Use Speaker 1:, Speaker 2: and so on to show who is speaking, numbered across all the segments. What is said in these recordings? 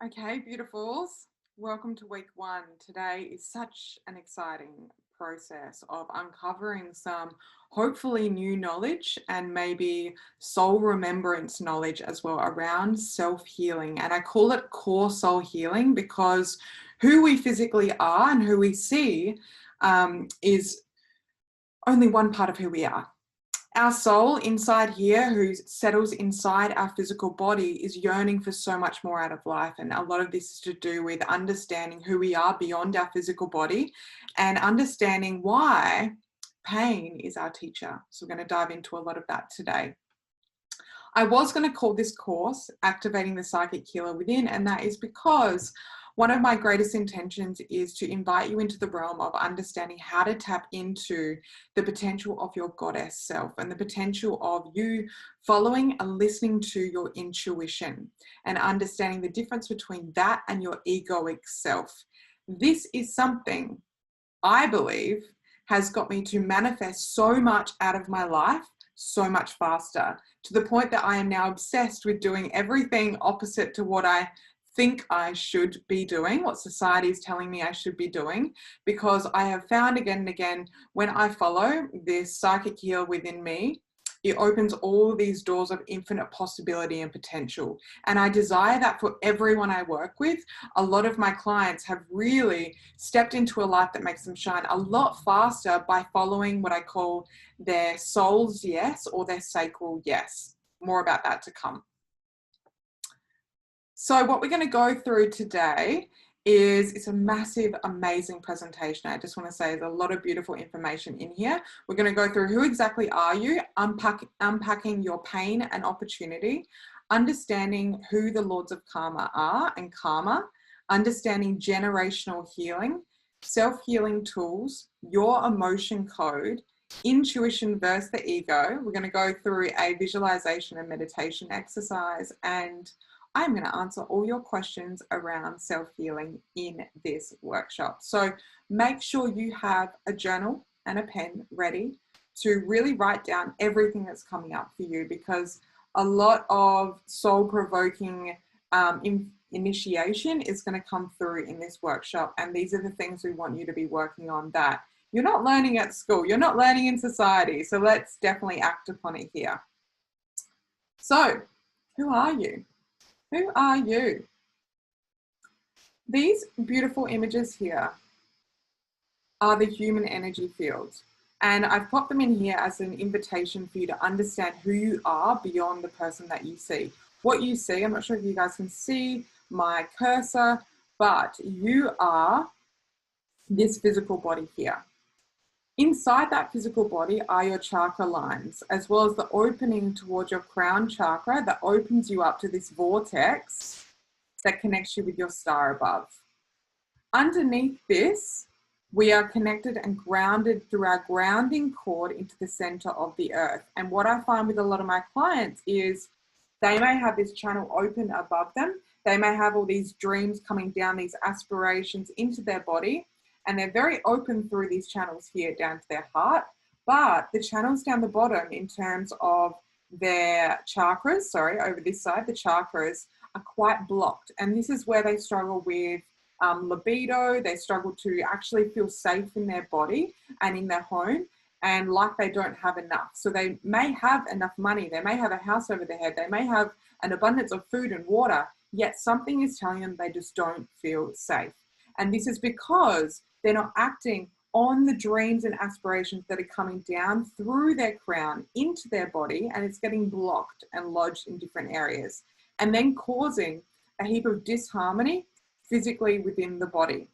Speaker 1: Okay, beautifuls. Welcome to week one. Today is such an exciting process of uncovering some hopefully new knowledge and maybe soul remembrance knowledge as well around self-healing. And I call it core soul healing because who we physically are and who we see is only one part of who we are. Our soul inside here, who settles inside our physical body, is yearning for so much more out of life. And a lot of this is to do with understanding who we are beyond our physical body and understanding why pain is our teacher. So we're going to dive into a lot of that today. I was going to call this course Activating the Psychic Healer Within, and that is because one of my greatest intentions is to invite you into the realm of understanding how to tap into the potential of your goddess self and the potential of you following and listening to your intuition and understanding the difference between that and your egoic self. This is something I believe has got me to manifest so much out of my life so much faster, to the point that I am now obsessed with doing everything opposite to what I think I should be doing, what society is telling me I should be doing, because I have found again and again, when I follow this psychic healer within me, it opens all these doors of infinite possibility and potential. And I desire that for everyone I work with. A lot of my clients have really stepped into a life that makes them shine a lot faster by following what I call their soul's yes or their sacral yes. More about that to come. So what we're going to go through today is it's a massive, amazing presentation. I just want to say there's a lot of beautiful information in here. We're going to go through who exactly are you, unpacking your pain and opportunity, understanding who the Lords of Karma are and karma, understanding generational healing, self-healing tools, your emotion code, intuition versus the ego. We're going to go through a visualization and meditation exercise, and I'm going to answer all your questions around self-healing in this workshop. So make sure you have a journal and a pen ready to really write down everything that's coming up for you, because a lot of soul-provoking initiation is going to come through in this workshop. And these are the things we want you to be working on that you're not learning at school, you're not learning in society. So let's definitely act upon it here. So who are you? Who are you? These beautiful images here are the human energy fields. And I've popped them in here as an invitation for you to understand who you are beyond the person that you see. What you see, I'm not sure if you guys can see my cursor, but you are this physical body here. Inside that physical body are your chakra lines, as well as the opening towards your crown chakra that opens you up to this vortex that connects you with your star above. Underneath this, we are connected and grounded through our grounding cord into the center of the earth. And what I find with a lot of my clients is they may have this channel open above them. They may have all these dreams coming down, these aspirations into their body. And they're very open through these channels here down to their heart. But the channels down the bottom in terms of their chakras, over this side, the chakras are quite blocked. And this is where they struggle with libido. They struggle to actually feel safe in their body and in their home, and like they don't have enough. So they may have enough money. They may have a house over their head. They may have an abundance of food and water, yet something is telling them they just don't feel safe. And this is because they're not acting on the dreams and aspirations that are coming down through their crown into their body, and it's getting blocked and lodged in different areas, and then causing a heap of disharmony physically within the body.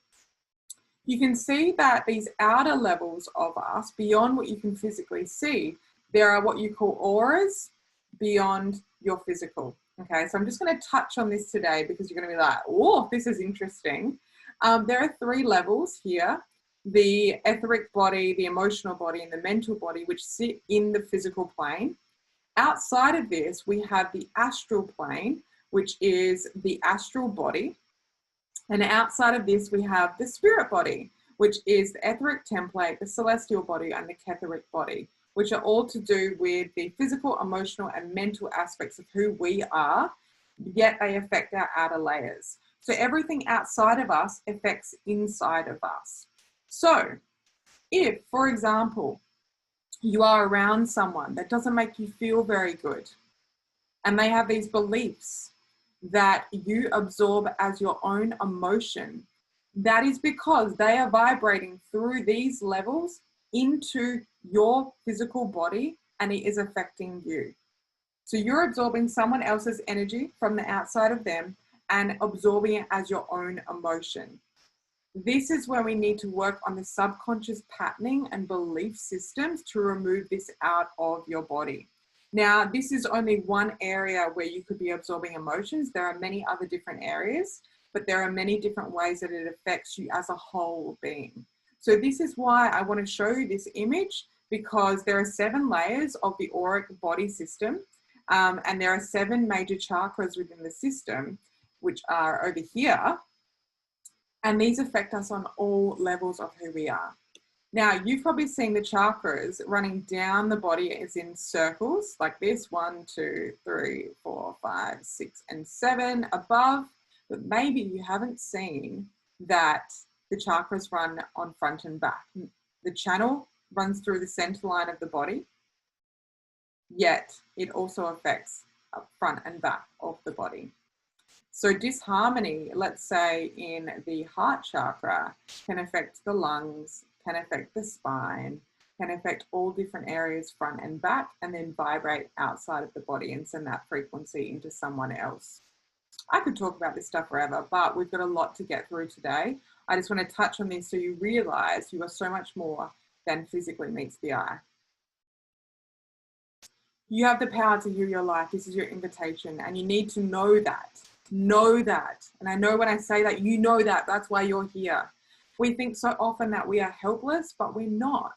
Speaker 1: You can see that these outer levels of us, beyond what you can physically see, there are what you call auras beyond your physical. Okay, so I'm just going to touch on this today because you're going to be like, oh, this is interesting. There are 3 levels here: the etheric body, the emotional body, and the mental body, which sit in the physical plane. Outside of this, we have the astral plane, which is the astral body. And outside of this, we have the spirit body, which is the etheric template, the celestial body, and the ketheric body, which are all to do with the physical, emotional, and mental aspects of who we are, yet they affect our outer layers. So everything outside of us affects inside of us. So if, for example, you are around someone that doesn't make you feel very good, and they have these beliefs that you absorb as your own emotion, that is because they are vibrating through these levels into your physical body, and it is affecting you. So you're absorbing someone else's energy from the outside of them and absorbing it as your own emotion. This is where we need to work on the subconscious patterning and belief systems to remove this out of your body. Now, this is only one area where you could be absorbing emotions. There are many other different areas, but there are many different ways that it affects you as a whole being. So this is why I want to show you this image, because there are 7 layers of the auric body system, and there are 7 major chakras within the system, which are over here. And these affect us on all levels of who we are. Now, you've probably seen the chakras running down the body as in circles like this, 1, 2, 3, 4, 5, 6, and 7 above. But maybe you haven't seen that the chakras run on front and back. The channel runs through the center line of the body, yet it also affects front and back of the body. So disharmony, let's say in the heart chakra, can affect the lungs, can affect the spine, can affect all different areas front and back, and then vibrate outside of the body and send that frequency into someone else. I could talk about this stuff forever, but we've got a lot to get through today. I just want to touch on this so you realize you are so much more than physically meets the eye. You have the power to heal your life. This is your invitation, and you need to know that. Know that. And I know when I say that, you know that. That's why you're here. We think so often that we are helpless, but we're not.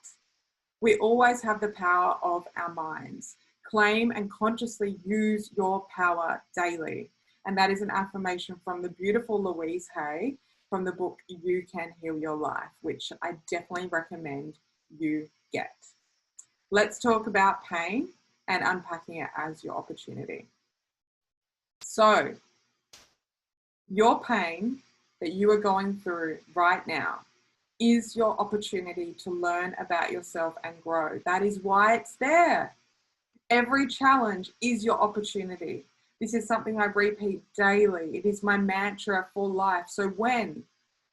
Speaker 1: We always have the power of our minds. Claim and consciously use your power daily. And that is an affirmation from the beautiful Louise Hay from the book You Can Heal Your Life, which I definitely recommend you get. Let's talk about pain and unpacking it as your opportunity. So, your pain that you are going through right now is your opportunity to learn about yourself and grow. That is why it's there. Every challenge is your opportunity. This is something I repeat daily. It is my mantra for life. So when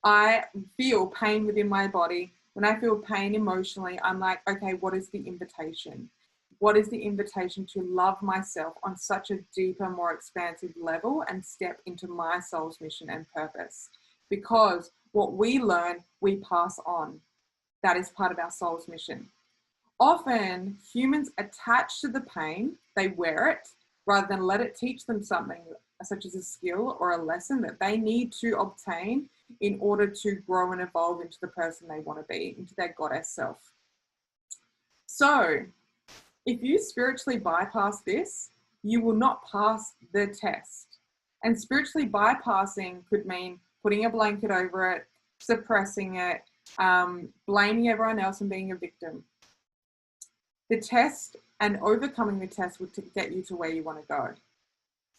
Speaker 1: I feel pain within my body, when I feel pain emotionally, I'm like, okay, what is the invitation? What is the invitation to love myself on such a deeper, more expansive level and step into my soul's mission and purpose? Because what we learn, we pass on. That is part of our soul's mission. Often humans attach to the pain, they wear it, rather than let it teach them something, such as a skill or a lesson that they need to obtain in order to grow and evolve into the person they want to be, into their goddess self. So, if you spiritually bypass this, you will not pass the test. And spiritually bypassing could mean putting a blanket over it, suppressing it, blaming everyone else and being a victim. The test and overcoming the test would get you to where you want to go.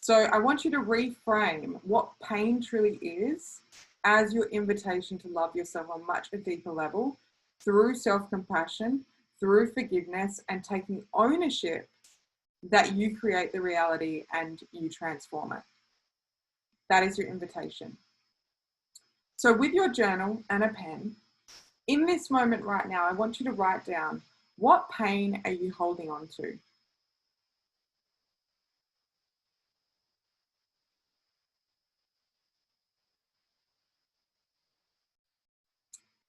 Speaker 1: So I want you to reframe what pain truly is as your invitation to love yourself on much a deeper level through self-compassion, through forgiveness, and taking ownership that you create the reality and you transform it. That is your invitation. So with your journal and a pen, in this moment right now, I want you to write down, what pain are you holding on to?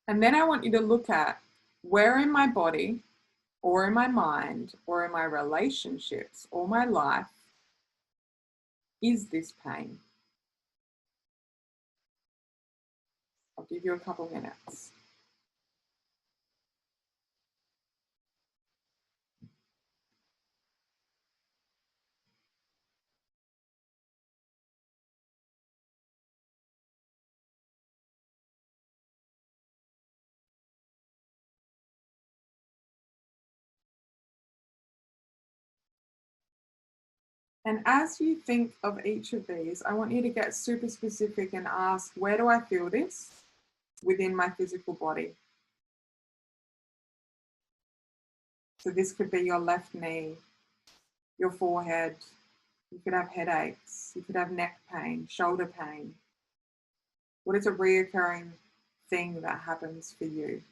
Speaker 1: And then I want you to look at where in my body or in my mind or in my relationships or my life is this pain? I'll give you a couple minutes. And as you think of each of these, I want you to get super specific and ask, where do I feel this within my physical body? So this could be your left knee, your forehead. You could have headaches. You could have neck pain, shoulder pain. What is a reoccurring thing that happens for you?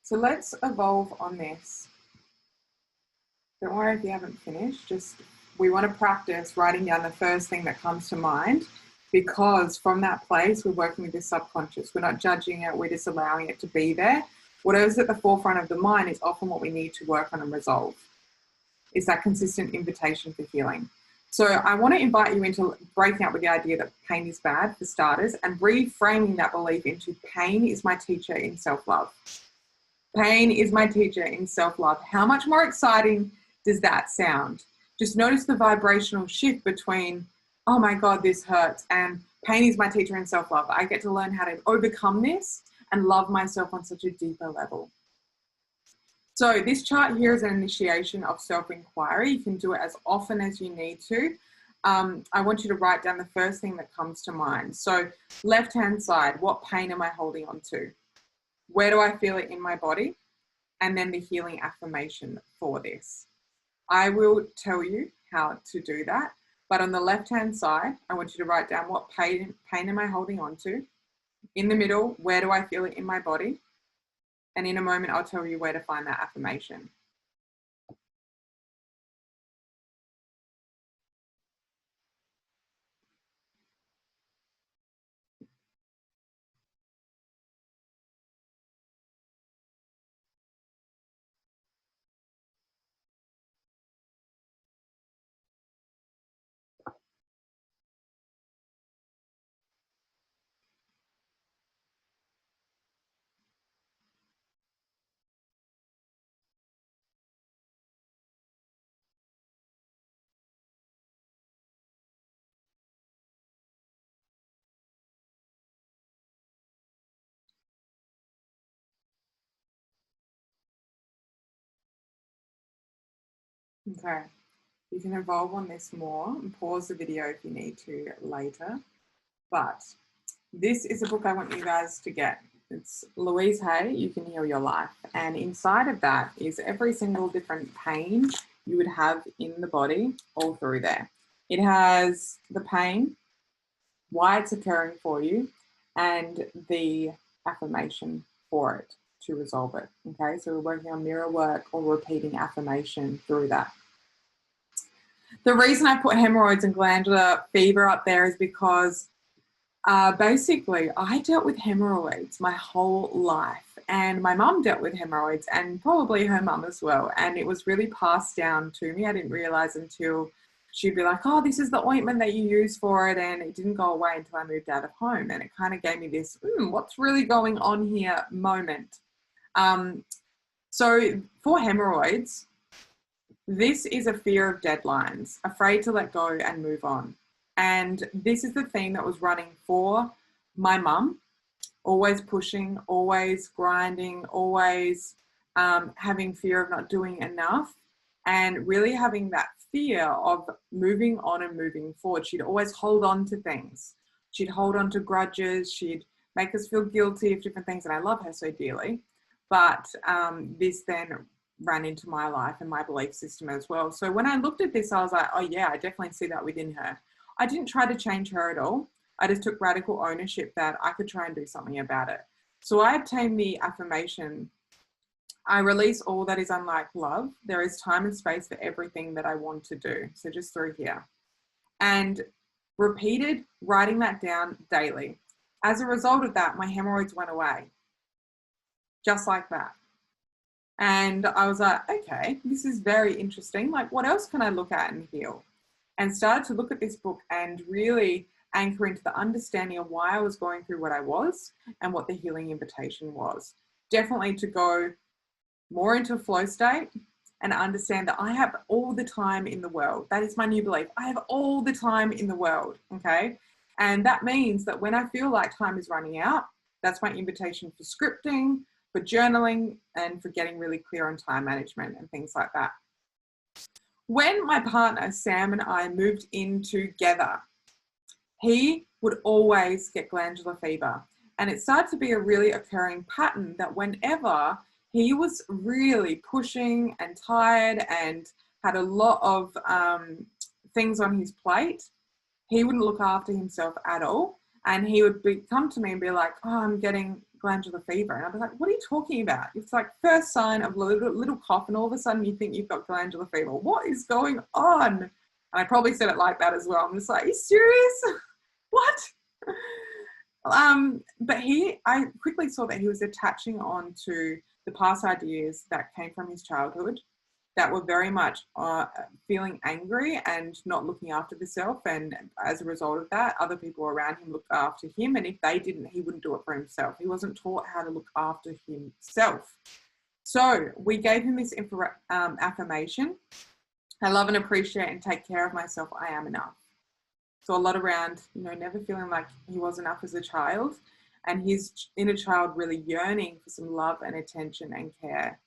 Speaker 1: So let's evolve on this. Don't worry if you haven't finished, just we want to practice writing down the first thing that comes to mind, because from that place, we're working with the subconscious. We're not judging it, we're just allowing it to be there. Whatever's at the forefront of the mind is often what we need to work on and resolve. Is that consistent invitation for healing. So I want to invite you into breaking up with the idea that pain is bad for starters, and reframing that belief into pain is my teacher in self-love. Pain is my teacher in self-love. How much more exciting does that sound? Just notice the vibrational shift between, oh my God, this hurts, and pain is my teacher in self-love. I get to learn how to overcome this and love myself on such a deeper level. So this chart here is an initiation of self-inquiry. You can do it as often as you need to. I want you to write down the first thing that comes to mind. So left-hand side, what pain am I holding on to? Where do I feel it in my body? And then the healing affirmation for this. I will tell you how to do that. But on the left-hand side, I want you to write down what pain am I holding on to? In the middle, where do I feel it in my body? And in a moment, I'll tell you where to find that affirmation. Okay, you can evolve on this more and pause the video if you need to later. But this is a book I want you guys to get. It's Louise Hay, You Can Heal Your Life. And inside of that is every single different pain you would have in the body all through there. It has the pain, why it's occurring for you, and the affirmation for it to resolve it. Okay, so we're working on mirror work or repeating affirmation through that. The reason I put hemorrhoids and glandular fever up there is because basically I dealt with hemorrhoids my whole life, and my mum dealt with hemorrhoids, and probably her mum as well. And it was really passed down to me. I didn't realize until she'd be like, oh, this is the ointment that you use for it. And it didn't go away until I moved out of home. And it kind of gave me this, what's really going on here moment. So for hemorrhoids, this is a fear of deadlines, afraid to let go and move on. And this is the theme that was running for my mum, always pushing, always grinding, always having fear of not doing enough, and really having that fear of moving on and moving forward. She'd always hold on to things. She'd hold on to grudges. She'd make us feel guilty of different things. And I love her so dearly. But this then ran into my life and my belief system as well. So when I looked at this, I was like, oh yeah, I definitely see that within her. I didn't try to change her at all. I just took radical ownership that I could try and do something about it. So I obtained the affirmation, I release all that is unlike love. There is time and space for everything that I want to do. So just through here. And repeated writing that down daily. As a result of that, my hemorrhoids went away. Just like that. And I was like, okay, this is very interesting. Like, what else can I look at and heal? And started to look at this book and really anchor into the understanding of why I was going through what I was and what the healing invitation was. Definitely to go more into a flow state and understand that I have all the time in the world. That is my new belief. I have all the time in the world, okay? And that means that when I feel like time is running out, that's my invitation for scripting, for journaling, and for getting really clear on time management and things like that. When my partner, Sam, and I moved in together, he would always get glandular fever. And it started to be a really occurring pattern that whenever he was really pushing and tired and had a lot of things on his plate, he wouldn't look after himself at all. And he would come to me and be like, oh, I'm getting glandular fever. And I'd be like, what are you talking about? It's like first sign of a little cough and all of a sudden you think you've got glandular fever. What is going on? And I probably said it like that as well. I'm just like, are you serious? What? But I quickly saw that he was attaching on to the past ideas that came from his childhood that were very much feeling angry and not looking after the self. And as a result of that, other people around him looked after him. And if they didn't, he wouldn't do it for himself. He wasn't taught how to look after himself. So we gave him this affirmation. I love and appreciate and take care of myself. I am enough. So a lot around, never feeling like he was enough as a child, and his inner child really yearning for some love and attention and care.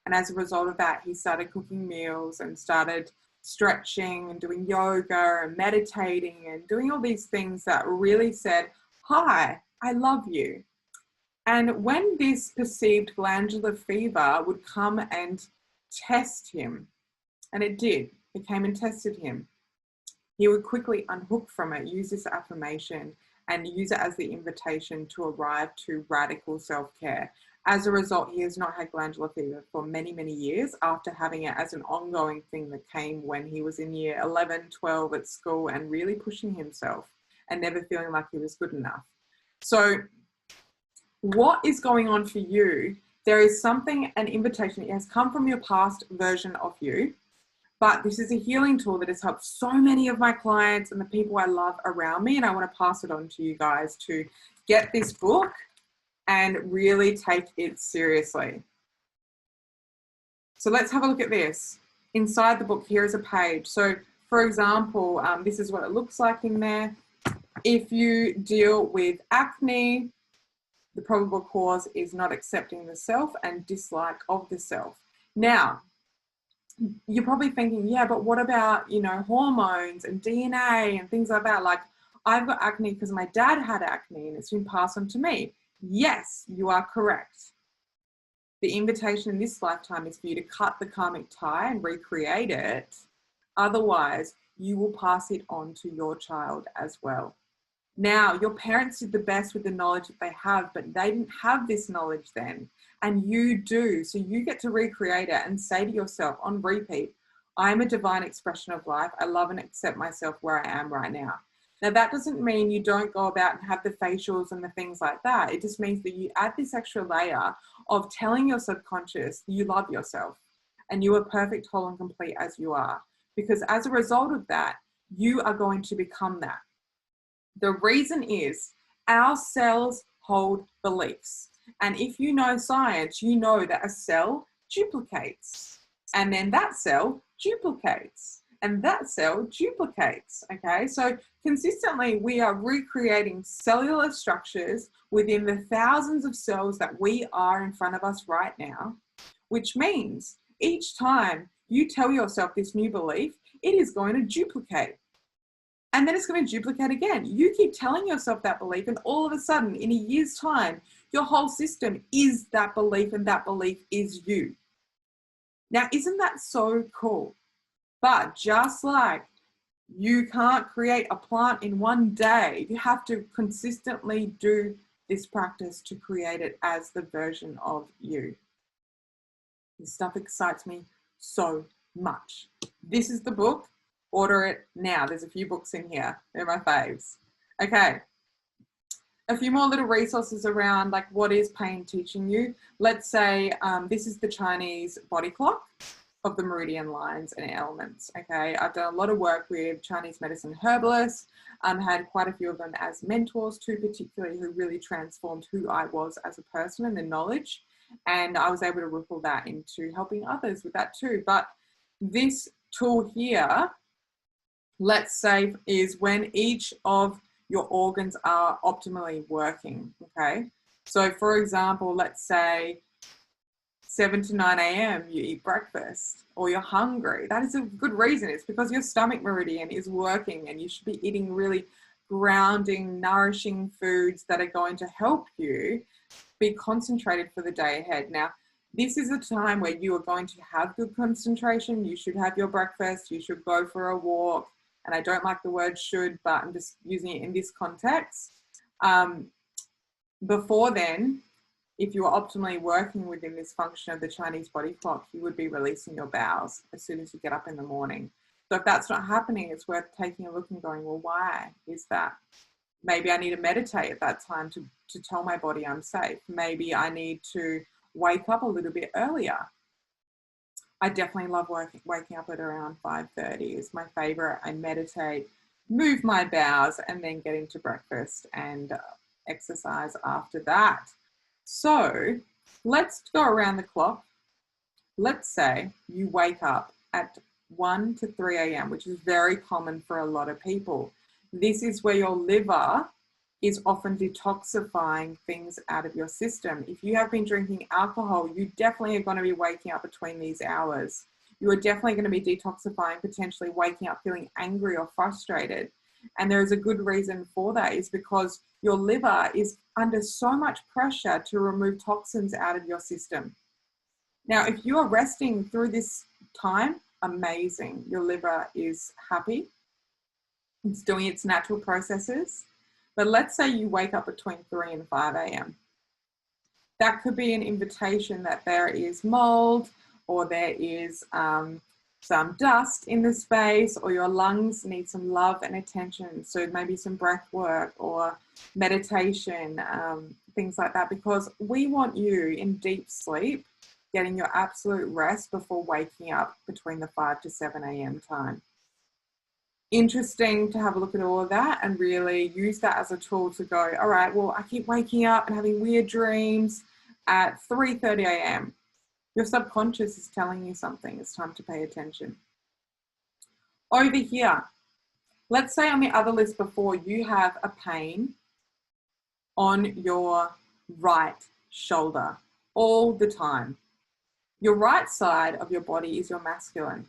Speaker 1: And as a result of that, he started cooking meals and started stretching and doing yoga and meditating and doing all these things that really said, hi, I love you. And when this perceived glandular fever would come and test him, and it did, it came and tested him, he would quickly unhook from it, use this affirmation, and use it as the invitation to arrive to radical self-care. As a result, he has not had glandular fever for many, many years after having it as an ongoing thing that came when he was in year 11, 12 at school and really pushing himself and never feeling like he was good enough. So what is going on for you? There is something, an invitation. It has come from your past version of you. But this is a healing tool that has helped so many of my clients and the people I love around me. And I want to pass it on to you guys to get this book and really take it seriously. So let's have a look at this. Inside the book, here is a page. So for example, this is what it looks like in there. If you deal with acne, the probable cause is not accepting the self and dislike of the self. Now, you're probably thinking, yeah, but what about, hormones and DNA and things like that? Like, I've got acne because my dad had acne and it's been passed on to me. Yes, you are correct. The invitation in this lifetime is for you to cut the karmic tie and recreate it. Otherwise, you will pass it on to your child as well. Now, your parents did the best with the knowledge that they have, but they didn't have this knowledge then. And you do. So you get to recreate it and say to yourself on repeat, I'm a divine expression of life. I love and accept myself where I am right now. Now, that doesn't mean you don't go about and have the facials and the things like that. It just means that you add this extra layer of telling your subconscious you love yourself and you are perfect, whole, and complete as you are. Because as a result of that, you are going to become that. The reason is our cells hold beliefs. And if you know science, you know that a cell duplicates. And then that cell duplicates. And that cell duplicates. Okay, so consistently we are recreating cellular structures within the thousands of cells that we are in front of us right now, which means each time you tell yourself this new belief, it is going to duplicate. And then it's going to duplicate again. You keep telling yourself that belief, and all of a sudden, in a year's time, your whole system is that belief, and that belief is you. Now, isn't that so cool? But just like you can't create a plant in one day, you have to consistently do this practice to create it as the version of you. This stuff excites me so much. This is the book. Order it now. There's a few books in here. They're my faves. Okay. A few more little resources around like what is pain teaching you. Let's say this is the Chinese body clock. of the meridian lines and elements. Okay, I've done a lot of work with Chinese medicine herbalists, had quite a few of them as mentors too, particularly, who really transformed who I was as a person and the knowledge. And I was able to ripple that into helping others with that too. But this tool here, let's say, is when each of your organs are optimally working. Okay, so for example, let's say 7 to 9 a.m. you eat breakfast, or you're hungry. That is a good reason. It's because your stomach meridian is working, and you should be eating really grounding, nourishing foods that are going to help you be concentrated for the day ahead. Now, this is a time where you are going to have good concentration. You should have your breakfast. You should go for a walk. And I don't like the word should, but I'm just using it in this context. Before then, if you are optimally working within this function of the Chinese body clock, you would be releasing your bowels as soon as you get up in the morning. So if that's not happening, it's worth taking a look and going, well, why is that? Maybe I need to meditate at that time to tell my body I'm safe. Maybe I need to wake up a little bit earlier. I definitely love waking up at around 5:30 is my favorite. I meditate, move my bowels, and then get into breakfast and exercise after that. So let's go around the clock. Let's say you wake up at 1 to 3 a.m., which is very common for a lot of people. This is where your liver is often detoxifying things out of your system. If you have been drinking alcohol, you definitely are going to be waking up between these hours. You are definitely going to be detoxifying, potentially waking up feeling angry or frustrated. And there is a good reason for that, is because your liver is under so much pressure to remove toxins out of your system. Now, if you are resting through this time, amazing. Your liver is happy. It's doing its natural processes. But let's say you wake up between 3 and 5 a.m. That could be an invitation that there is mold, or there is some dust in the space, or your lungs need some love and attention. So maybe some breath work or meditation, things like that, because we want you in deep sleep, getting your absolute rest before waking up between the 5 to 7 a.m. time. Interesting to have a look at all of that and really use that as a tool to go, all right, well, I keep waking up and having weird dreams at 3:30 a.m. Your subconscious is telling you something. It's time to pay attention. Over here, let's say on the other list before, you have a pain on your right shoulder all the time. Your right side of your body is your masculine.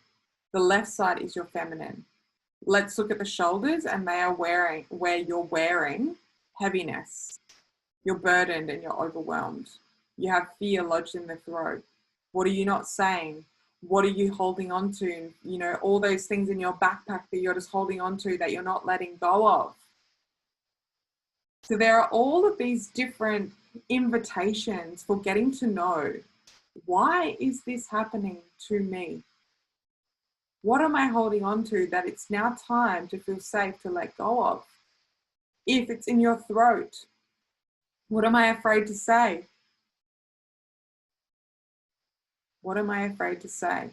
Speaker 1: The left side is your feminine. Let's look at the shoulders, and they are where you're wearing heaviness. You're burdened and you're overwhelmed. You have fear lodged in the throat. What are you not saying? What are you holding on to? You know, all those things in your backpack that you're just holding on to that you're not letting go of. So there are all of these different invitations for getting to know, why is this happening to me? What am I holding on to that it's now time to feel safe to let go of? If it's in your throat, what am I afraid to say? What am I afraid to say?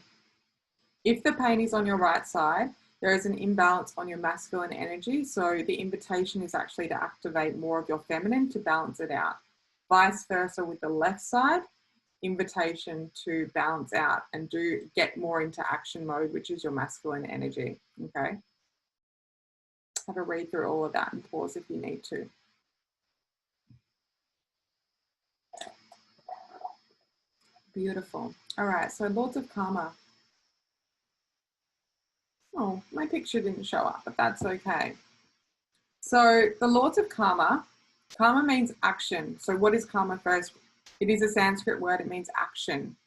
Speaker 1: If the pain is on your right side, there is an imbalance on your masculine energy. So the invitation is actually to activate more of your feminine to balance it out. Vice versa with the left side, invitation to balance out and get more into action mode, which is your masculine energy. Okay. Have a read through all of that and pause if you need to. Beautiful. All right, so Lords of Karma. Oh, my picture didn't show up, but that's okay. So the Lords of Karma, karma means action. So what is karma first? It is a Sanskrit word. It means action,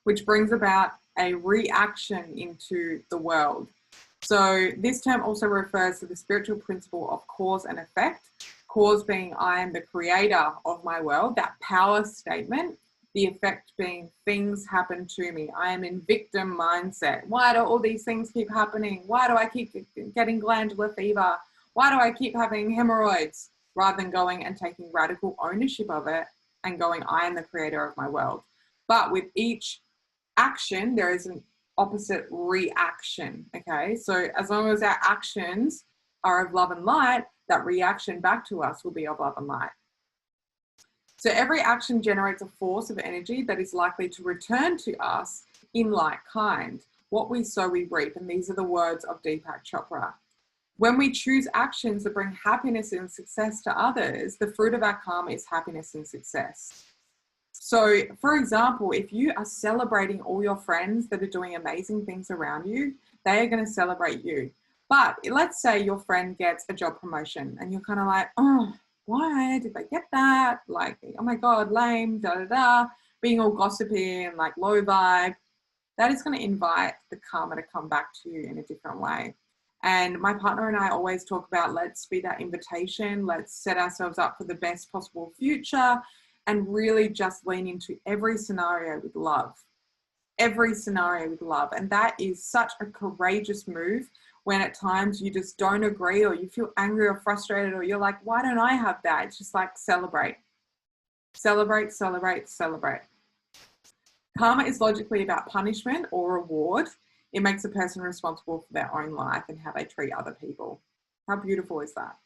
Speaker 1: which brings about a reaction into the world. So this term also refers to the spiritual principle of cause and effect. Cause being I am the creator of my world, that power statement. The effect being things happen to me. I am in victim mindset. Why do all these things keep happening? Why do I keep getting glandular fever? Why do I keep having hemorrhoids? Rather than going and taking radical ownership of it and going, I am the creator of my world. But with each action, there is an opposite reaction. Okay, so as long as our actions are of love and light, that reaction back to us will be of love and light. So every action generates a force of energy that is likely to return to us in like kind. What we sow, we reap. And these are the words of Deepak Chopra. When we choose actions that bring happiness and success to others, the fruit of our karma is happiness and success. So, for example, if you are celebrating all your friends that are doing amazing things around you, they are going to celebrate you. But let's say your friend gets a job promotion and you're kind of like, oh, why did they get that? Like, oh my God, lame, da da da, being all gossipy and like low vibe. That is going to invite the karma to come back to you in a different way. And my partner and I always talk about, let's be that invitation. Let's set ourselves up for the best possible future and really just lean into every scenario with love. Every scenario with love. And that is such a courageous move when at times you just don't agree or you feel angry or frustrated or you're like, why don't I have that? It's just like celebrate. Celebrate, celebrate, celebrate. Karma is logically about punishment or reward. It makes a person responsible for their own life and how they treat other people. How beautiful is that?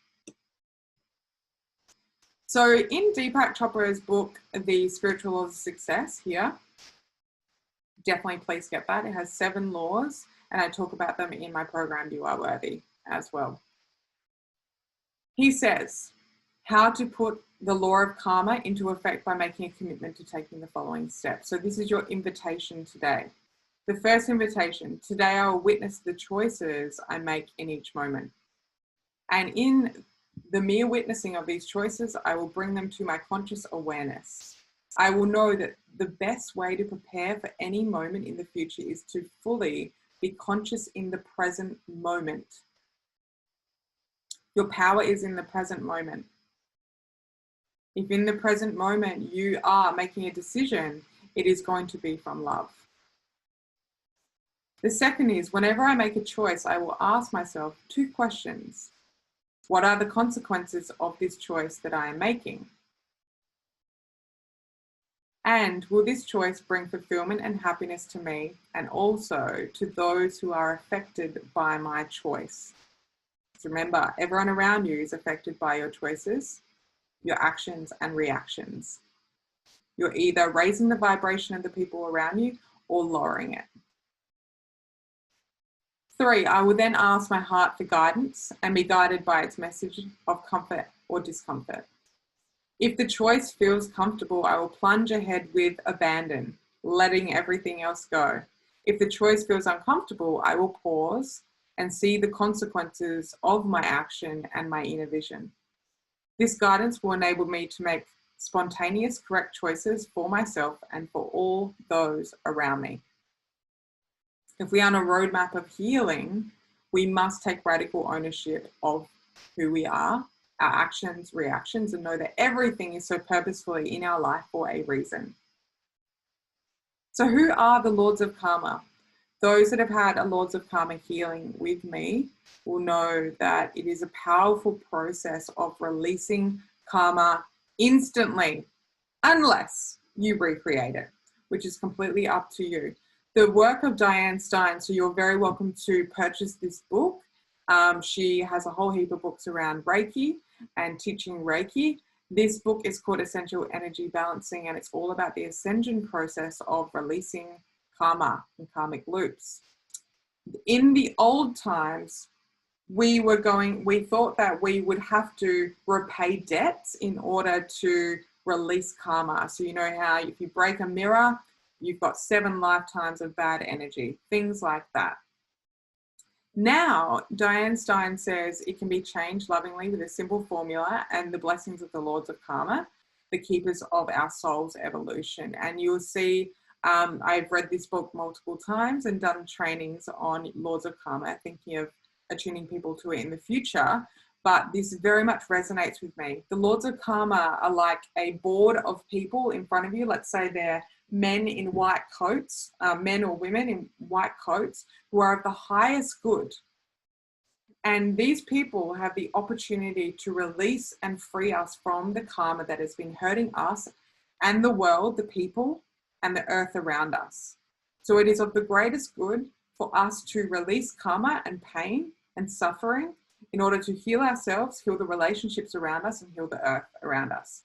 Speaker 1: So in Deepak Chopra's book, The Spiritual Laws of Success here, definitely please get that. It has 7 laws and I talk about them in my program, You Are Worthy, as well. He says how to put the law of karma into effect by making a commitment to taking the following steps. So this is your invitation today. The first invitation, today I will witness the choices I make in each moment. And in the mere witnessing of these choices, I will bring them to my conscious awareness. I will know that the best way to prepare for any moment in the future is to fully be conscious in the present moment. Your power is in the present moment. If in the present moment you are making a decision, it is going to be from love. The second is, whenever I make a choice, I will ask myself 2 questions. What are the consequences of this choice that I am making? And will this choice bring fulfillment and happiness to me and also to those who are affected by my choice? So remember, everyone around you is affected by your choices, your actions and reactions. You're either raising the vibration of the people around you or lowering it. 3, I will then ask my heart for guidance and be guided by its message of comfort or discomfort. If the choice feels comfortable, I will plunge ahead with abandon, letting everything else go. If the choice feels uncomfortable, I will pause and see the consequences of my action and my inner vision. This guidance will enable me to make spontaneous, correct choices for myself and for all those around me. If we are on a roadmap of healing, we must take radical ownership of who we are, our actions, reactions, and know that everything is so purposefully in our life for a reason. So who are the Lords of Karma? Those that have had a Lords of Karma healing with me will know that it is a powerful process of releasing karma instantly, unless you recreate it, which is completely up to you. The work of Diane Stein, so you're very welcome to purchase this book. She has a whole heap of books around Reiki and teaching Reiki. This book is called Essential Energy Balancing, and it's all about the ascension process of releasing karma and karmic loops. In the old times, we thought that we would have to repay debts in order to release karma. So you know how if you break a mirror, you've got 7 lifetimes of bad energy, things like that. Now, Diane Stein says it can be changed lovingly with a simple formula and the blessings of the Lords of Karma, the keepers of our soul's evolution. And you'll see, I've read this book multiple times and done trainings on Lords of Karma, thinking of attuning people to it in the future. But this very much resonates with me. The Lords of Karma are like a board of people in front of you. Let's say they're men in white coats, men or women in white coats who are of the highest good. And these people have the opportunity to release and free us from the karma that has been hurting us and the world, the people, and the earth around us. So it is of the greatest good for us to release karma and pain and suffering in order to heal ourselves, heal the relationships around us, and heal the earth around us.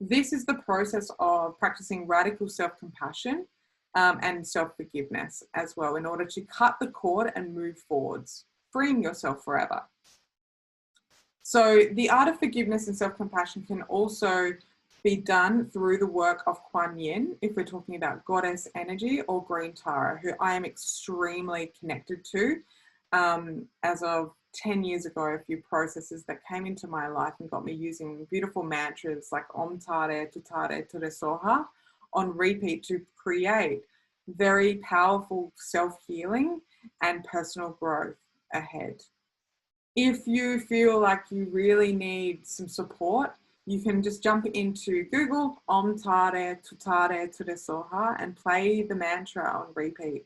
Speaker 1: This is the process of practicing radical self-compassion and self-forgiveness as well, in order to cut the cord and move forwards, freeing yourself forever. So the art of forgiveness and self-compassion can also be done through the work of Kuan Yin, if we're talking about goddess energy, or Green Tara, who I am extremely connected to. As of 10 years ago, a few processes that came into my life and got me using beautiful mantras like Om Tare, Tutare, Ture Soha on repeat to create very powerful self-healing and personal growth ahead. If you feel like you really need some support, you can just jump into Google Om Tare, Tutare, Ture Soha and play the mantra on repeat.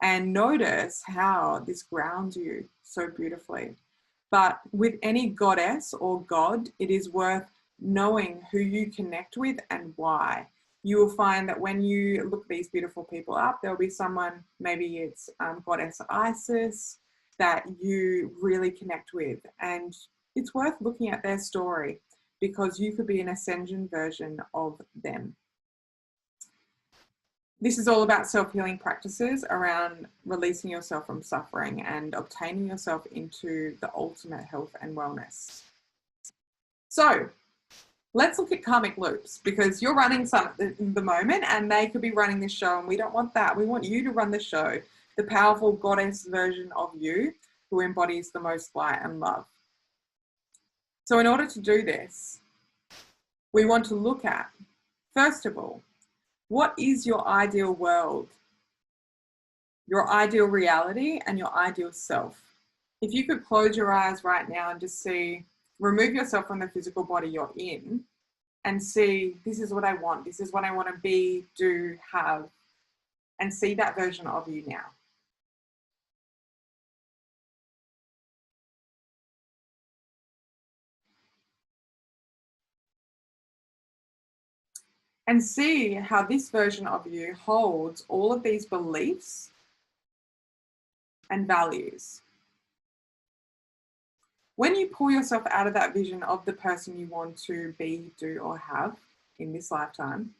Speaker 1: And notice how this grounds you so beautifully. But with any goddess or god, it is worth knowing who you connect with and why. You will find that when you look these beautiful people up, there'll be someone, maybe it's goddess Isis, that you really connect with. And it's worth looking at their story, because you could be an ascension version of them. This is all about self-healing practices around releasing yourself from suffering and obtaining yourself into the ultimate health and wellness. So let's look at karmic loops, because you're running something in the moment and they could be running this show, and we don't want that. We want you to run the show, the powerful goddess version of you who embodies the most light and love. So in order to do this, we want to look at, first of all, what is your ideal world, your ideal reality, and your ideal self? If you could close your eyes right now and just see, remove yourself from the physical body you're in and see, this is what I want. This is what I want to be, do, have, and see that version of you now. And see how this version of you holds all of these beliefs and values. When you pull yourself out of that vision of the person you want to be, do, or have in this lifetime,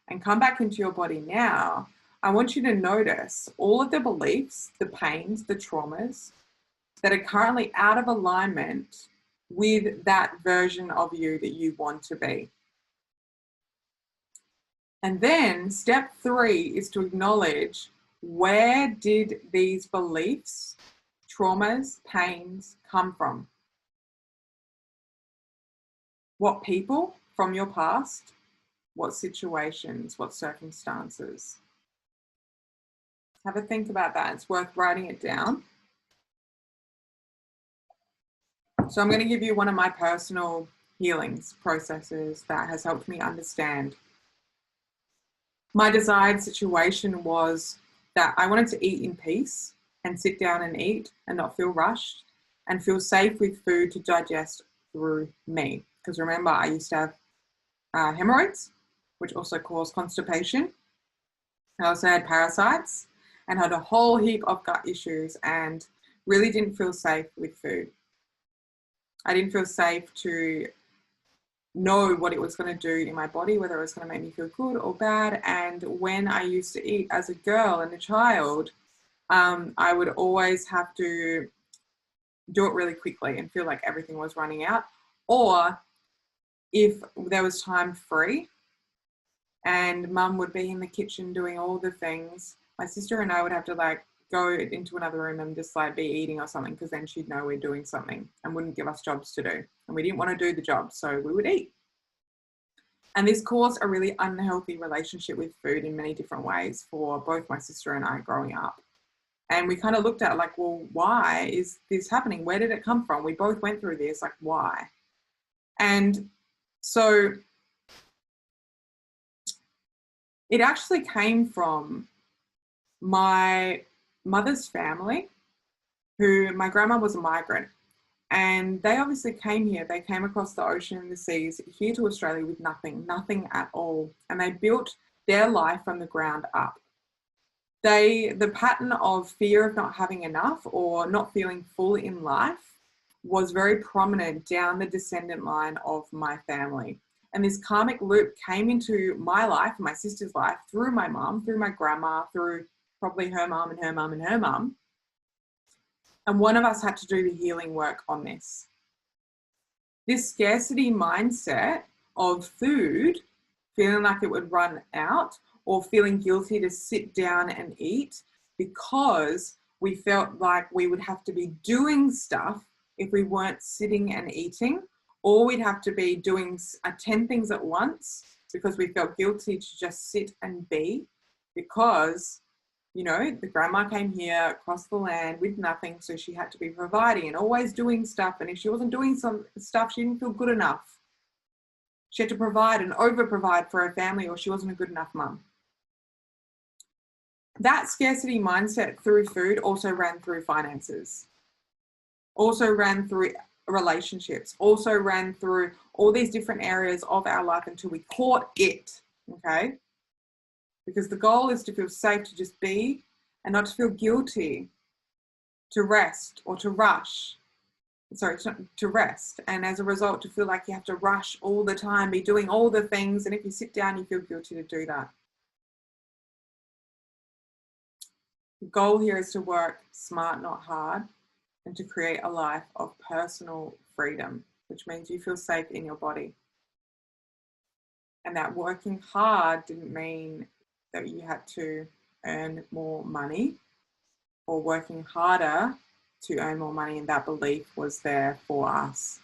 Speaker 1: and come back into your body now, I want you to notice all of the beliefs, the pains, the traumas that are currently out of alignment with that version of you that you want to be. And then step 3 is to acknowledge, where did these beliefs, traumas, pains come from? What people from your past? What situations? What circumstances? Have a think about that. It's worth writing it down. So I'm going to give you one of my personal healings processes that has helped me understand. My desired situation was that I wanted to eat in peace and sit down and eat and not feel rushed and feel safe with food to digest through me. Because remember, I used to have hemorrhoids, which also caused constipation. I also had parasites and had a whole heap of gut issues and really didn't feel safe with food. I didn't feel safe to know what it was going to do in my body, whether it was going to make me feel good or bad. And when I used to eat as a girl and a child, I would always have to do it really quickly and feel like everything was running out. Or if there was time free and mum would be in the kitchen doing all the things, my sister and I would have to like go into another room and just like be eating or something, because then she'd know we're doing something and wouldn't give us jobs to do. And we didn't want to do the job, so we would eat. And this caused a really unhealthy relationship with food in many different ways for both my sister and I growing up. And we kind of looked at like, well, why is this happening? Where did it come from? We both went through this, like why? And so it actually came from my mother's family, who my grandma was a migrant. And they obviously came here. They came across the ocean and the seas here to Australia with nothing at all. And they built their life from the ground up. The pattern of fear of not having enough or not feeling full in life was very prominent down the descendant line of my family. And this karmic loop came into my life, my sister's life, through my mum, through my grandma, through probably her mum and her mum and her mum. And one of us had to do the healing work on this. This scarcity mindset of food, feeling like it would run out, or feeling guilty to sit down and eat because we felt like we would have to be doing stuff if we weren't sitting and eating, or we'd have to be doing 10 things at once because we felt guilty to just sit and be, because, you know, the grandma came here across the land with nothing, so she had to be providing and always doing stuff. And if she wasn't doing some stuff, she didn't feel good enough. She had to provide and over-provide for her family, or she wasn't a good enough mum. That scarcity mindset through food also ran through finances, also ran through relationships, also ran through all these different areas of our life until we caught it, okay? Because the goal is to feel safe, to just be, and not to feel guilty, to rest or to rush. Sorry, to rest. And as a result, to feel like you have to rush all the time, be doing all the things. And if you sit down, you feel guilty to do that. The goal here is to work smart, not hard, and to create a life of personal freedom, which means you feel safe in your body. And that working hard didn't mean that you had to earn more money, or working harder to earn more money, and that belief was there for us.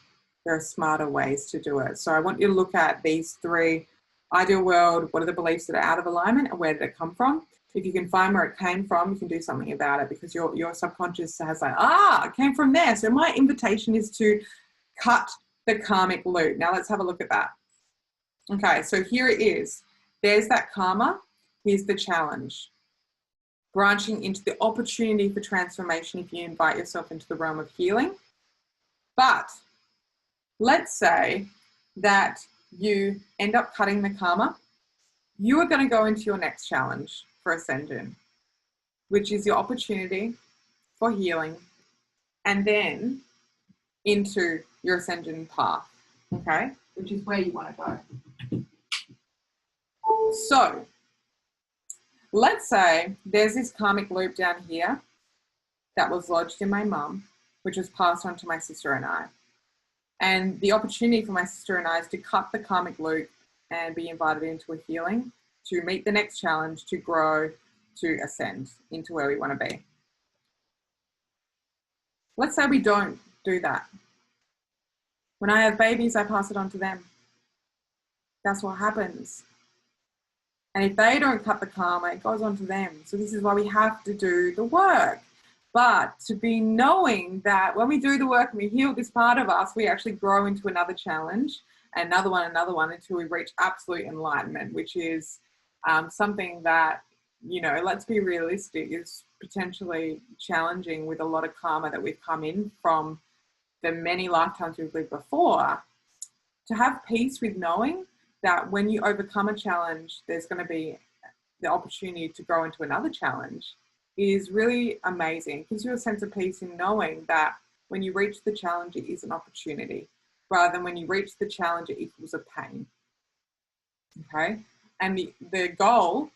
Speaker 1: There are smarter ways to do it. So I want you to look at these three: ideal world, what are the beliefs that are out of alignment, and where did it come from? If you can find where it came from, you can do something about it, because your subconscious has like, it came from there. So my invitation is to cut the karmic loop. Now let's have a look at that. Okay, so here it is. There's that karma. Here's the challenge. Branching into the opportunity for transformation if you invite yourself into the realm of healing. But let's say that you end up cutting the karma. You are going to go into your next challenge for ascension, which is your opportunity for healing, and then into your ascension path, okay? Which is where you want to go. So let's say there's this karmic loop down here that was lodged in my mum, which was passed on to my sister and I. And the opportunity for my sister and I is to cut the karmic loop and be invited into a healing, to meet the next challenge, to grow, to ascend into where we want to be. Let's say we don't do that. When I have babies, I pass it on to them. That's what happens. And if they don't cut the karma, it goes on to them. So this is why we have to do the work. But to be knowing that when we do the work and we heal this part of us, we actually grow into another challenge, another one, until we reach absolute enlightenment, which is something that, you know, let's be realistic, is potentially challenging with a lot of karma that we've come in from the many lifetimes we've lived before. To have peace with knowing that when you overcome a challenge, there's going to be the opportunity to grow into another challenge is really amazing. It gives you a sense of peace in knowing that when you reach the challenge, it is an opportunity, rather than when you reach the challenge, it equals a pain. Okay? And the goal,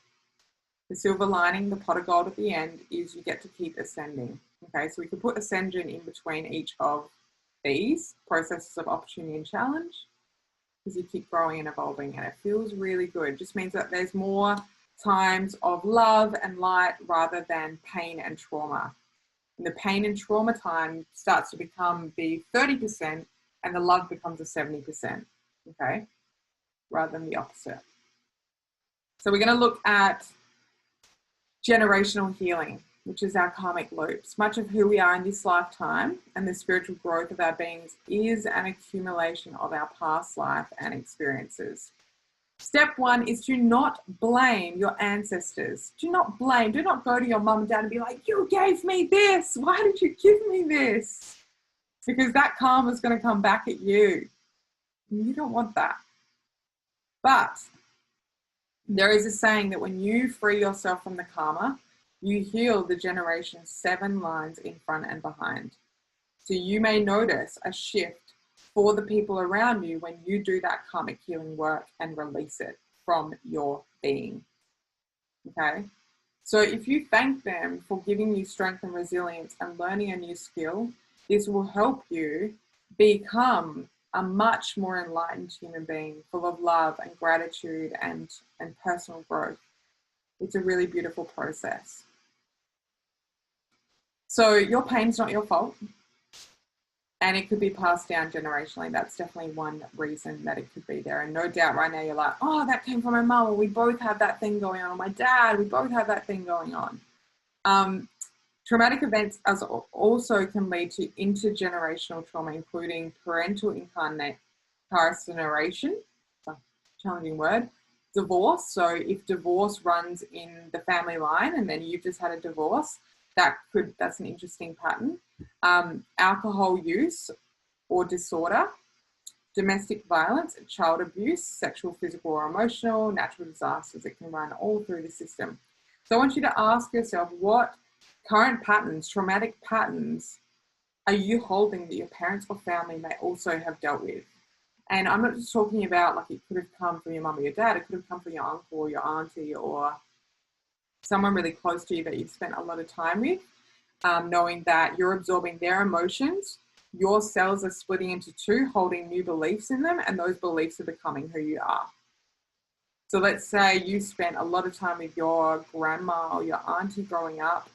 Speaker 1: the silver lining, the pot of gold at the end, is you get to keep ascending. Okay? So we can put ascension in between each of these processes of opportunity and challenge, because you keep growing and evolving, and it feels really good. It just means that there's more times of love and light rather than pain and trauma. And the pain and trauma time starts to become the 30%, and the love becomes a 70%, okay? Rather than the opposite. So we're going to look at generational healing, which is our karmic loops. Much of who we are in this lifetime and the spiritual growth of our beings is an accumulation of our past life and experiences. Step one is to not blame your ancestors. Do not blame. Do not go to your mum and dad and be like, you gave me this. Why did you give me this? Because that karma is going to come back at you. You don't want that. But there is a saying that when you free yourself from the karma, You heal the generation 7 lines in front and behind. So you may notice a shift for the people around you when you do that karmic healing work and release it from your being. Okay? So if you thank them for giving you strength and resilience and learning a new skill, this will help you become a much more enlightened human being, full of love and gratitude and personal growth. It's a really beautiful process. So your pain's not your fault, and it could be passed down generationally. That's definitely one reason that it could be there. And no doubt right now you're like, oh, that came from my mum, or we both have that thing going on, or my dad, we both have that thing going on. Traumatic events also can lead to intergenerational trauma, including parental incarceration, it's a challenging word, divorce. So if divorce runs in the family line and then you've just had a divorce, that's an interesting pattern. Alcohol use or disorder, domestic violence, child abuse, sexual, physical or emotional, natural disasters. It can run all through the system. So I want you to ask yourself, what current patterns, traumatic patterns, are you holding that your parents or family may also have dealt with? And I'm not just talking about like it could have come from your mum or your dad, it could have come from your uncle or your auntie or someone really close to you that you've spent a lot of time with, knowing that you're absorbing their emotions, your cells are splitting into two, holding new beliefs in them, and those beliefs are becoming who you are. So let's say you spent a lot of time with your grandma or your auntie growing up,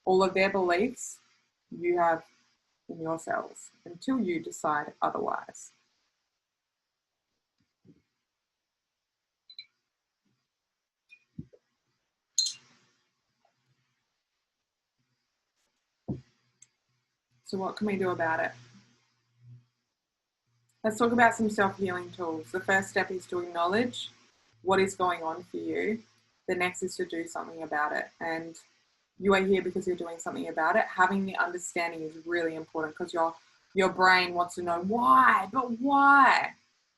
Speaker 1: all of their beliefs you have in your cells until you decide otherwise. So what can we do about it? Let's talk about some self-healing tools. The first step is to acknowledge what is going on for you. The next is to do something about it. And you are here because you're doing something about it. Having the understanding is really important because your brain wants to know why, but why?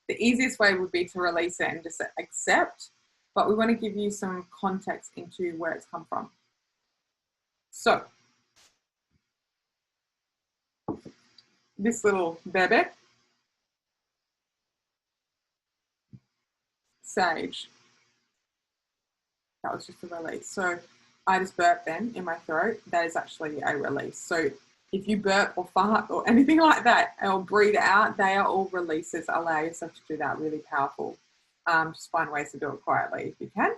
Speaker 1: The easiest way would be to release it and just accept, but we want to give you some context into where it's come from. So, this little bebe, sage, that was just a release. So I just burped then in my throat. That is actually a release. So if you burp or fart or anything like that or breathe out, they are all releases. Allow yourself to do that. Really powerful. Just find ways to do it quietly if you can.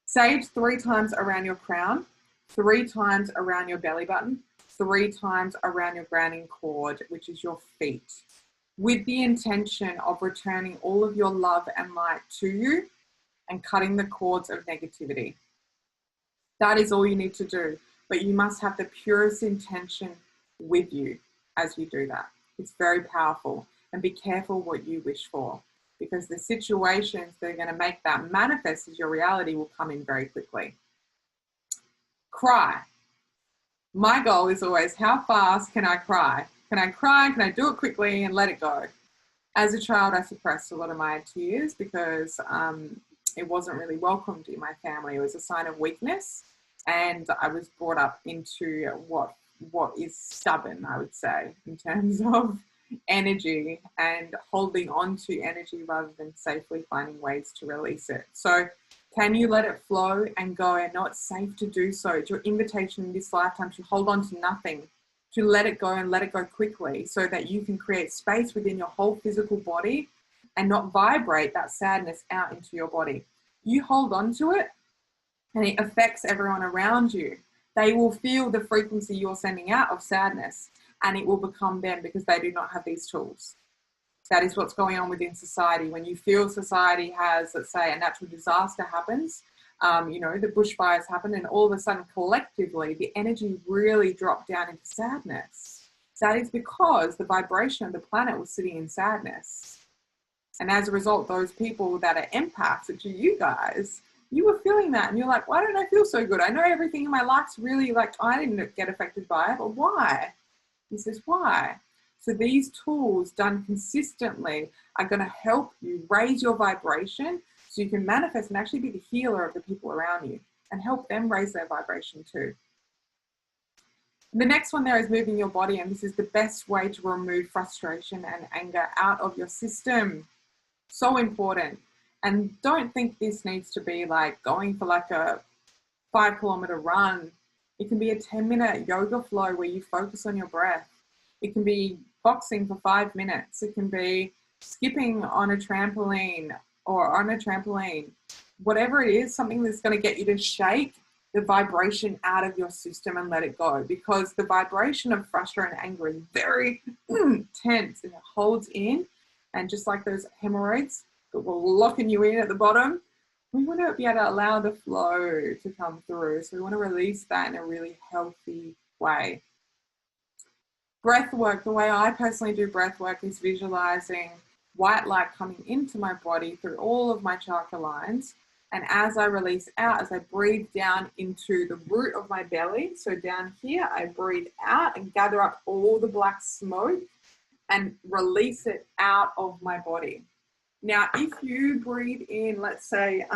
Speaker 1: Sage 3 times around your crown, 3 times around your belly button, 3 times around your grounding cord, which is your feet, with the intention of returning all of your love and light to you and cutting the cords of negativity. That is all you need to do, but you must have the purest intention with you as you do that. It's very powerful, and be careful what you wish for, because the situations that are going to make that manifest as your reality will come in very quickly. Cry. My goal is always, how fast can I cry? Can I cry? Can I do it quickly and let it go? As a child, I suppressed a lot of my tears because it wasn't really welcomed in my family. It was a sign of weakness, and I was brought up into what is stubborn, I would say, in terms of energy and holding on to energy rather than safely finding ways to release it. So can you let it flow and go? And know it's safe to do so. It's your invitation in this lifetime to hold on to nothing, to let it go and let it go quickly so that you can create space within your whole physical body and not vibrate that sadness out into your body. You hold on to it and it affects everyone around you. They will feel the frequency you're sending out of sadness, and it will become them because they do not have these tools. That is what's going on within society. When you feel society has, let's say, a natural disaster happens, the bushfires happen, and all of a sudden collectively the energy really dropped down into sadness. That is because the vibration of the planet was sitting in sadness. And as a result, those people that are empaths, which are you guys, you were feeling that and you're like, why don't I feel so good? I know everything in my life's really like, I didn't get affected by it, but why? He says, why? So these tools done consistently are going to help you raise your vibration so you can manifest and actually be the healer of the people around you and help them raise their vibration too. The next one there is moving your body, and this is the best way to remove frustration and anger out of your system. So important. And don't think this needs to be like going for like a 5-kilometer run. It can be a 10-minute yoga flow where you focus on your breath. It can be boxing for 5 minutes. It can be skipping on a trampoline or on a trampoline. Whatever it is, something that's going to get you to shake the vibration out of your system and let it go, because the vibration of frustration and anger is very tense and it holds in, and just like those hemorrhoids that were locking you in at the bottom, we want to be able to allow the flow to come through. So we want to release that in a really healthy way. Breath work, the way I personally do breath work is visualizing white light coming into my body through all of my chakra lines. And as I release out, as I breathe down into the root of my belly, so down here, I breathe out and gather up all the black smoke and release it out of my body. Now, if you breathe in, let's say,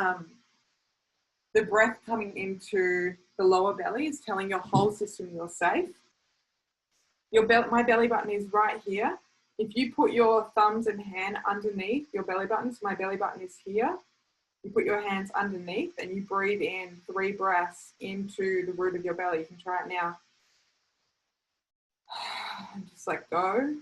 Speaker 1: the breath coming into the lower belly is telling your whole system you're safe. My belly button is right here. If you put your thumbs and hand underneath your belly button, so my belly button is here, you put your hands underneath and you breathe in 3 breaths into the root of your belly. You can try it now. And just let go.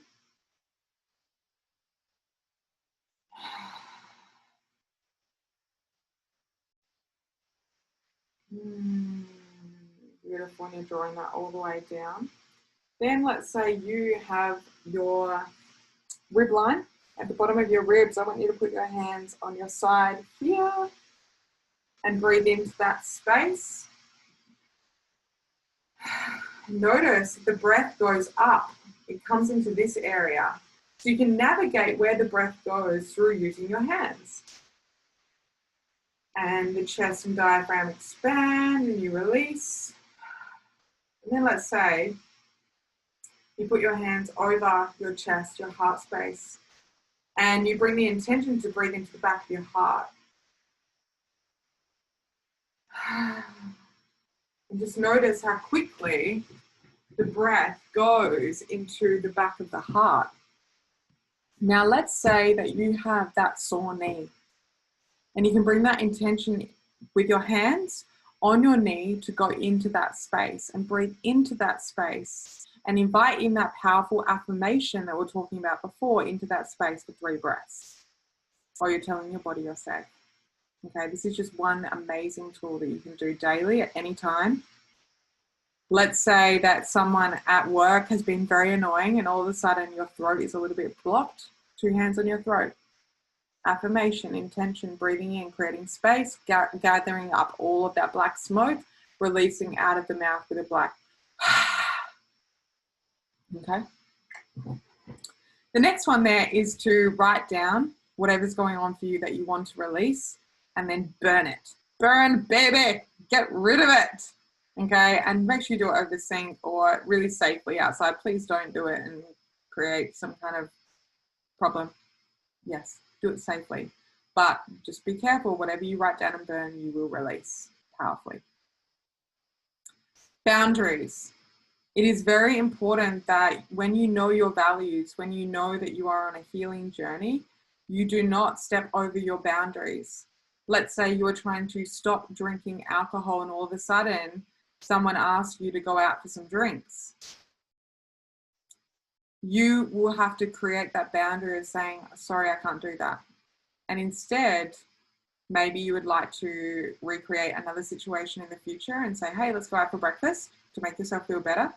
Speaker 1: Beautiful, and you're drawing that all the way down. Then let's say you have your rib line at the bottom of your ribs. I want you to put your hands on your side here and breathe into that space. Notice the breath goes up. It comes into this area. So you can navigate where the breath goes through using your hands. And the chest and diaphragm expand and you release. And then let's say you put your hands over your chest, your heart space, and you bring the intention to breathe into the back of your heart. And just notice how quickly the breath goes into the back of the heart. Now let's say that you have that sore knee, and you can bring that intention with your hands on your knee to go into that space and breathe into that space and invite in that powerful affirmation that we're talking about before into that space for 3 breaths. Or you're telling your body you're safe. Okay, this is just one amazing tool that you can do daily at any time. Let's say that someone at work has been very annoying and all of a sudden your throat is a little bit blocked. 2 hands on your throat. Affirmation, intention, breathing in, creating space, gathering up all of that black smoke, releasing out of the mouth with a black. Okay. The next one there is to write down whatever's going on for you that you want to release and then burn it. Burn, baby. Get rid of it. Okay. And make sure you do it over the sink or really safely outside. Please don't do it and create some kind of problem. Yes, do it safely. But just be careful. Whatever you write down and burn, you will release powerfully. Boundaries. It is very important that when you know your values, when you know that you are on a healing journey, you do not step over your boundaries. Let's say you are trying to stop drinking alcohol and all of a sudden someone asks you to go out for some drinks. You will have to create that boundary of saying, sorry, I can't do that. And instead, maybe you would like to recreate another situation in the future and say, hey, let's go out for breakfast to make yourself feel better.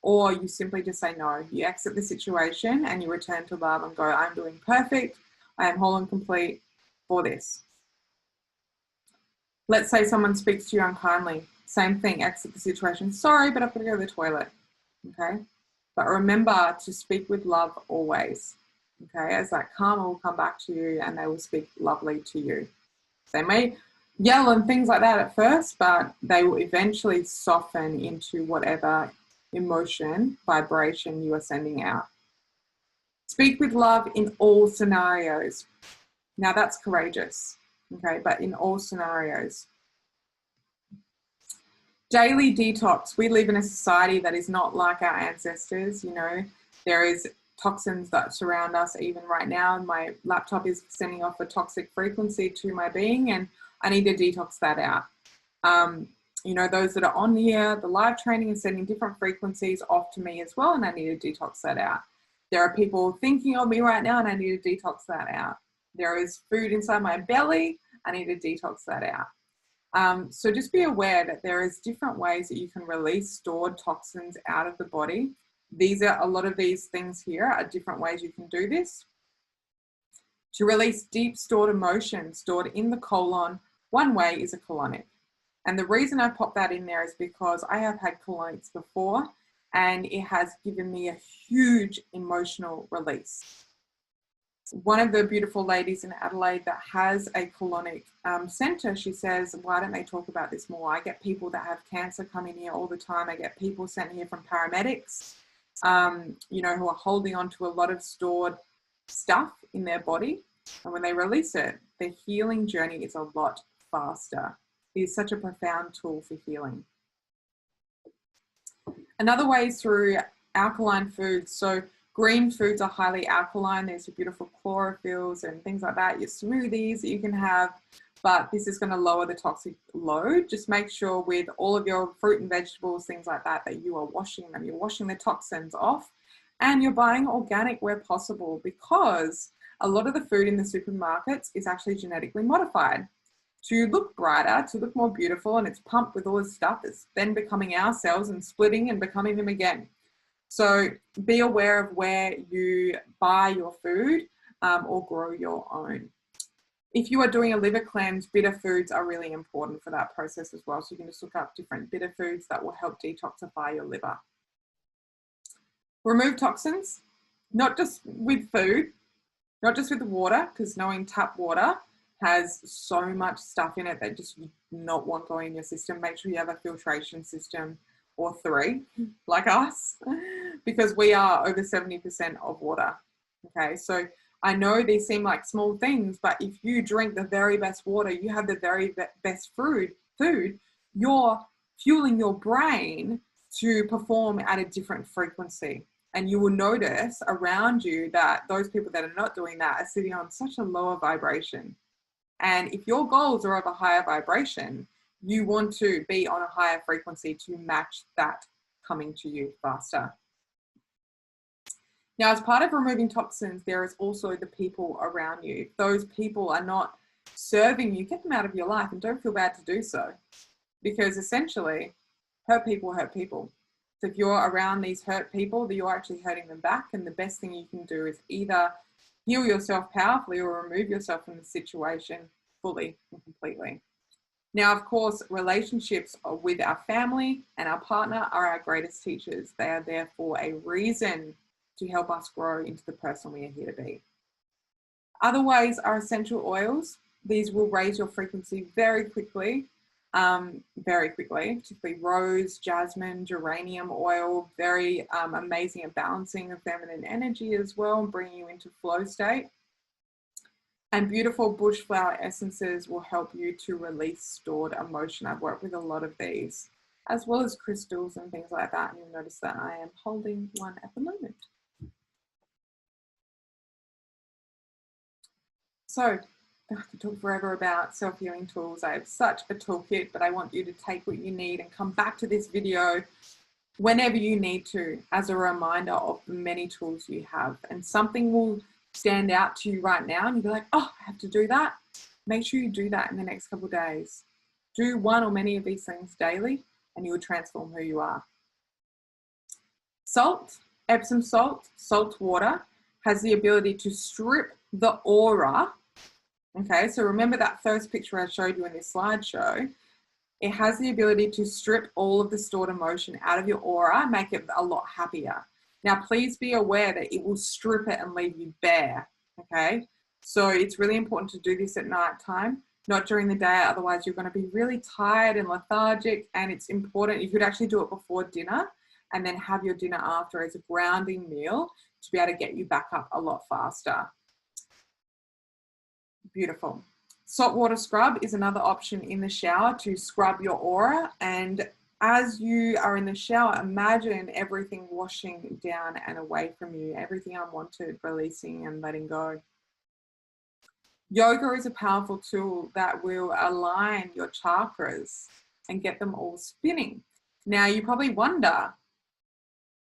Speaker 1: Or you simply just say no. You exit the situation and you return to love and go, I'm doing perfect. I am whole and complete for this. Let's say someone speaks to you unkindly. Same thing, exit the situation. Sorry, but I've got to go to the toilet. Okay? But remember to speak with love always. Okay? As that karma will come back to you and they will speak lovely to you. They may yell and things like that at first, but they will eventually soften into whatever emotion, vibration you are sending out. Speak with love in all scenarios. Now that's courageous, okay? But in all scenarios. Daily detox. We live in a society that is not like our ancestors. You know, there is toxins that surround us even right now. My laptop is sending off a toxic frequency to my being, and I need to detox that out. You know, those that are on here, the live training is sending different frequencies off to me as well, and I need to detox that out. There are people thinking of me right now, and I need to detox that out. There is food inside my belly. I need to detox that out. So just be aware that there is different ways that you can release stored toxins out of the body. These are a lot of these things here are different ways you can do this. To release deep stored emotions stored in the colon, one way is a colonic. And the reason I pop that in there is because I have had colonics before, and it has given me a huge emotional release. One of the beautiful ladies in Adelaide that has a colonic centre, she says, why don't they talk about this more? I get people that have cancer coming here all the time. I get people sent here from paramedics, you know, who are holding on to a lot of stored stuff in their body. And when they release it, the healing journey is a lot faster. It is such a profound tool for healing. Another way is through alkaline foods. So green foods are highly alkaline. There's your beautiful chlorophylls and things like that, your smoothies that you can have, but this is going to lower the toxic load. Just make sure with all of your fruit and vegetables, things like that, that you are washing them. You're washing the toxins off, and you're buying organic where possible, because a lot of the food in the supermarkets is actually genetically modified to look brighter, to look more beautiful, and it's pumped with all this stuff that's then becoming our cells and splitting and becoming them again. So be aware of where you buy your food or grow your own. If you are doing a liver cleanse, bitter foods are really important for that process as well. So you can just look up different bitter foods that will help detoxify your liver. Remove toxins, not just with food, not just with the water, because knowing tap water has so much stuff in it that just you do not want going in your system. Make sure you have a filtration system or 3, like us, because we are over 70% of water. Okay, so I know these seem like small things, but if you drink the very best water, you have the very best food, you're fueling your brain to perform at a different frequency. And you will notice around you that those people that are not doing that are sitting on such a lower vibration. And if your goals are of a higher vibration, you want to be on a higher frequency to match that coming to you faster. Now, as part of removing toxins, there is also the people around you. If those people are not serving you, get them out of your life, and don't feel bad to do so, because essentially hurt people hurt people. So if you're around these hurt people, you're actually hurting them back. And the best thing you can do is either heal yourself powerfully or remove yourself from the situation fully and completely. Now, of course, relationships with our family and our partner are our greatest teachers. They are there for a reason, to help us grow into the person we are here to be. Other ways are essential oils. These will raise your frequency very quickly, particularly rose, jasmine, geranium oil, very amazing at balancing the feminine energy as well and bringing you into flow state. And beautiful bush flower essences will help you to release stored emotion. I've worked with a lot of these, as well as crystals and things like that. And you'll notice that I am holding one at the moment. So I could talk forever about self-healing tools. I have such a toolkit, but I want you to take what you need and come back to this video whenever you need to, as a reminder of the many tools you have. And something will stand out to you right now and you'll be like, oh, I have to do that. Make sure you do that in the next couple of days. Do one or many of these things daily and you will transform who you are. Salt, Epsom salt, salt water, has the ability to strip the aura. Okay, so remember that first picture I showed you in this slideshow. It has the ability to strip all of the stored emotion out of your aura, make it a lot happier. Now, please be aware that it will strip it and leave you bare, okay? So it's really important to do this at night time, not during the day, otherwise you're gonna be really tired and lethargic, and it's important, you could actually do it before dinner and then have your dinner after as a grounding meal to be able to get you back up a lot faster. Beautiful. Saltwater scrub is another option in the shower to scrub your aura, and As you are in the shower, imagine everything washing down and away from you, everything unwanted, releasing and letting go. Yoga is a powerful tool that will align your chakras and get them all spinning. Now, you probably wonder,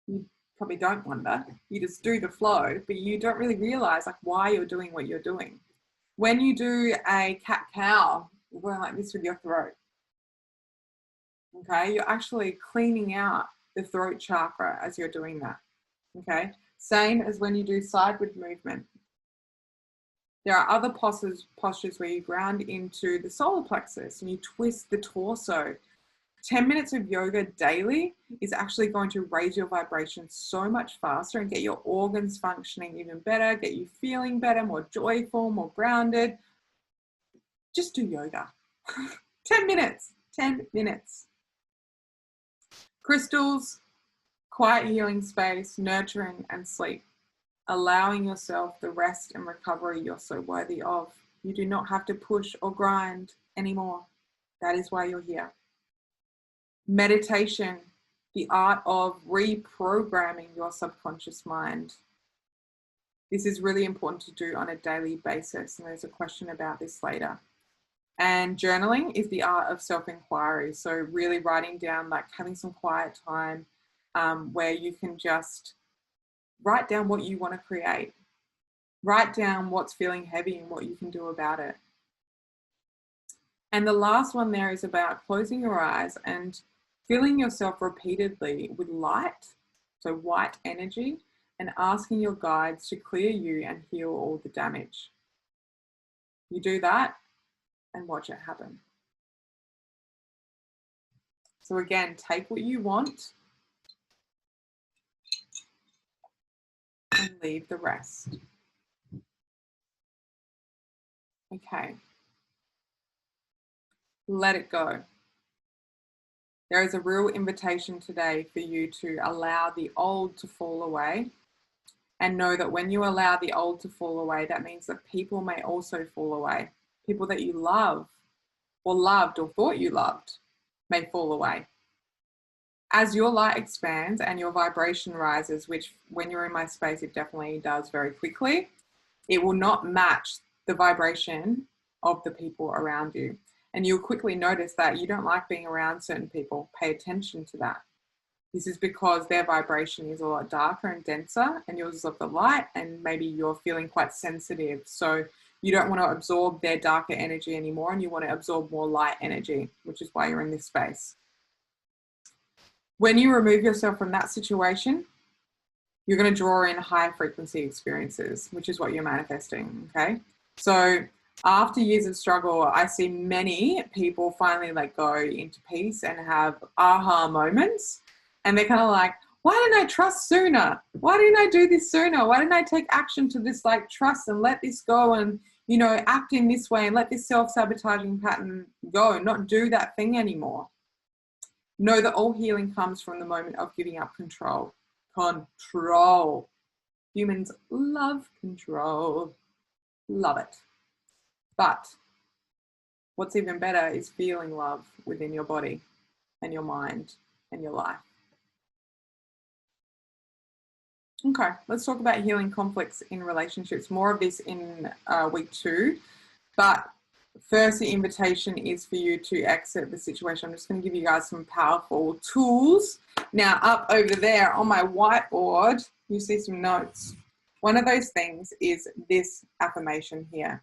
Speaker 1: you probably don't wonder, you just do the flow, but you don't really realize like why you're doing what you're doing. When you do a cat-cow, you're going like this with your throat. Okay, you're actually cleaning out the throat chakra as you're doing that. Okay, same as when you do sideward movement. There are other postures where you ground into the solar plexus and you twist the torso. 10 minutes of yoga daily is actually going to raise your vibration so much faster and get your organs functioning even better, get you feeling better, more joyful, more grounded. Just do yoga. 10 minutes, 10 minutes. Crystals, quiet healing space, nurturing and sleep. Allowing yourself the rest and recovery you're so worthy of. You do not have to push or grind anymore. That is why you're here. Meditation, the art of reprogramming your subconscious mind. This is really important to do on a daily basis, and there's a question about this later. And journaling is the art of self-inquiry. So really writing down, like having some quiet time where you can just write down what you want to create. Write down what's feeling heavy and what you can do about it. And the last one there is about closing your eyes and filling yourself repeatedly with light, so white energy, and asking your guides to clear you and heal all the damage. You do that and watch it happen. So again, take what you want and leave the rest. Okay. Let it go. There is a real invitation today for you to allow the old to fall away, and know that when you allow the old to fall away, that means that people may also fall away. People that you love or loved or thought you loved may fall away. As your light expands and your vibration rises, which when you're in my space, it definitely does very quickly, it will not match the vibration of the people around you. And you'll quickly notice that you don't like being around certain people. Pay attention to that. This is because their vibration is a lot darker and denser, and yours is of the light, and maybe you're feeling quite sensitive. So you don't want to absorb their darker energy anymore, and you want to absorb more light energy, which is why you're in this space. When you remove yourself from that situation, you're going to draw in higher frequency experiences, which is what you're manifesting, okay? So after years of struggle, I see many people finally let go into peace and have aha moments. And they're kind of like, why didn't I trust sooner? Why didn't I do this sooner? Why didn't I take action to this, like, trust and let this go and, you know, act in this way and let this self-sabotaging pattern go and not do that thing anymore? Know that all healing comes from the moment of giving up control. Control. Humans love control. Love it. But what's even better is feeling love within your body and your mind and your life. Okay, let's talk about healing conflicts in relationships. More of this in week 2. But first, the invitation is for you to exit the situation. I'm just going to give you guys some powerful tools. Now, up over there on my whiteboard, you see some notes. One of those things is this affirmation here.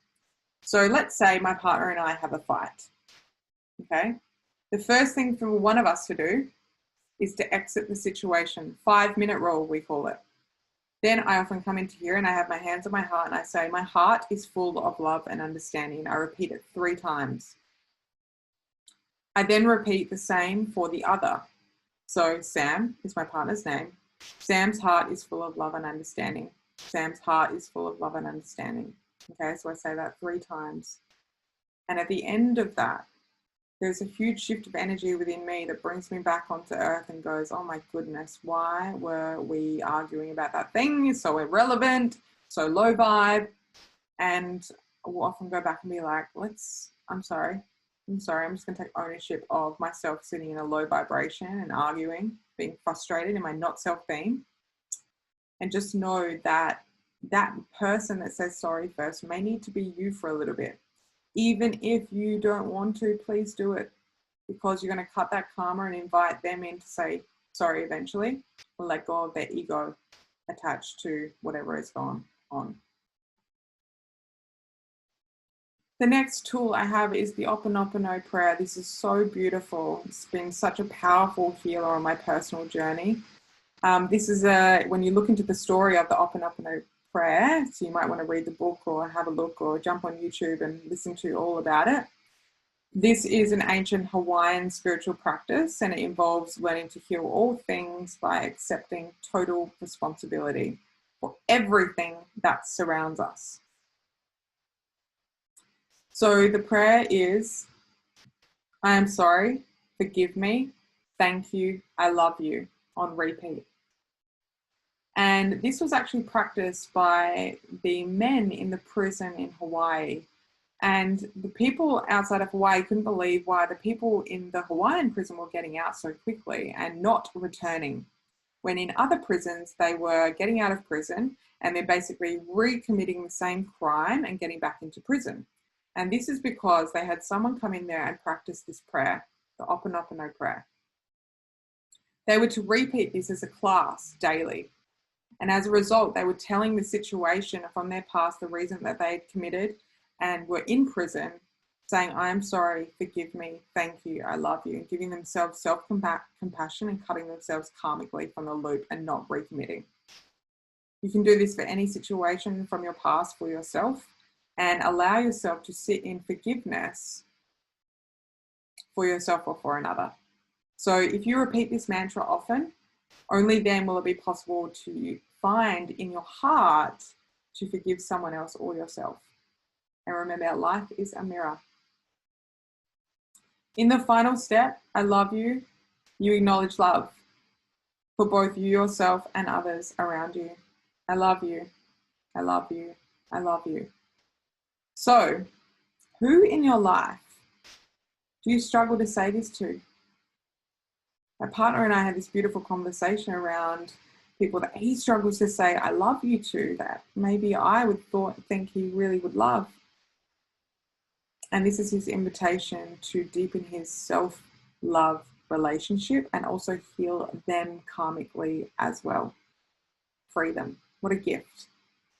Speaker 1: So let's say my partner and I have a fight. Okay, the first thing for one of us to do is to exit the situation. 5-minute rule, we call it. Then I often come into here and I have my hands on my heart and I say, my heart is full of love and understanding. I repeat it 3 times. I then repeat the same for the other. So Sam is my partner's name. Sam's heart is full of love and understanding. Sam's heart is full of love and understanding. Okay, so I say that 3 times. And at the end of that, there's a huge shift of energy within me that brings me back onto earth and goes, oh my goodness, why were we arguing about that thing? It's so irrelevant, so low vibe. And we'll often go back and be like, I'm sorry, I'm sorry, I'm just going to take ownership of myself sitting in a low vibration and arguing, being frustrated in my not self being. And just know that that person that says sorry first may need to be you for a little bit. Even if you don't want to, please do it, because you're going to cut that karma and invite them in to say sorry eventually, or let go of their ego attached to whatever is going on. The next tool I have is the Ho'oponopono prayer. This is so beautiful. It's been such a powerful healer on my personal journey. This is when you look into the story of the Ho'oponopono prayer, so you might want to read the book or have a look or jump on YouTube and listen to all about it. This is an ancient Hawaiian spiritual practice, and it involves learning to heal all things by accepting total responsibility for everything that surrounds us. So the prayer is, I am sorry, forgive me, thank you, I love you, on repeat. And this was actually practiced by the men in the prison in Hawaii. And the people outside of Hawaii couldn't believe why the people in the Hawaiian prison were getting out so quickly and not returning. When in other prisons, they were getting out of prison and they're basically recommitting the same crime and getting back into prison. And this is because they had someone come in there and practice this prayer, the Ho'oponopono prayer. They were to repeat this as a class daily. And as a result, they were telling the situation from their past, the reason that they had committed and were in prison, saying, I am sorry, forgive me, thank you, I love you, and giving themselves self-compassion and cutting themselves karmically from the loop and not recommitting. You can do this for any situation from your past for yourself, and allow yourself to sit in forgiveness for yourself or for another. So if you repeat this mantra often, only then will it be possible to find in your heart to forgive someone else or yourself. And remember, life is a mirror. In the final step, I love you, you acknowledge love for both you, yourself, and others around you. I love you, I love you, I love you. So, who in your life do you struggle to say this to? My partner and I had this beautiful conversation around people that he struggles to say, I love you to, that maybe I would think he really would love. And this is his invitation to deepen his self-love relationship and also heal them karmically as well. Free them. What a gift.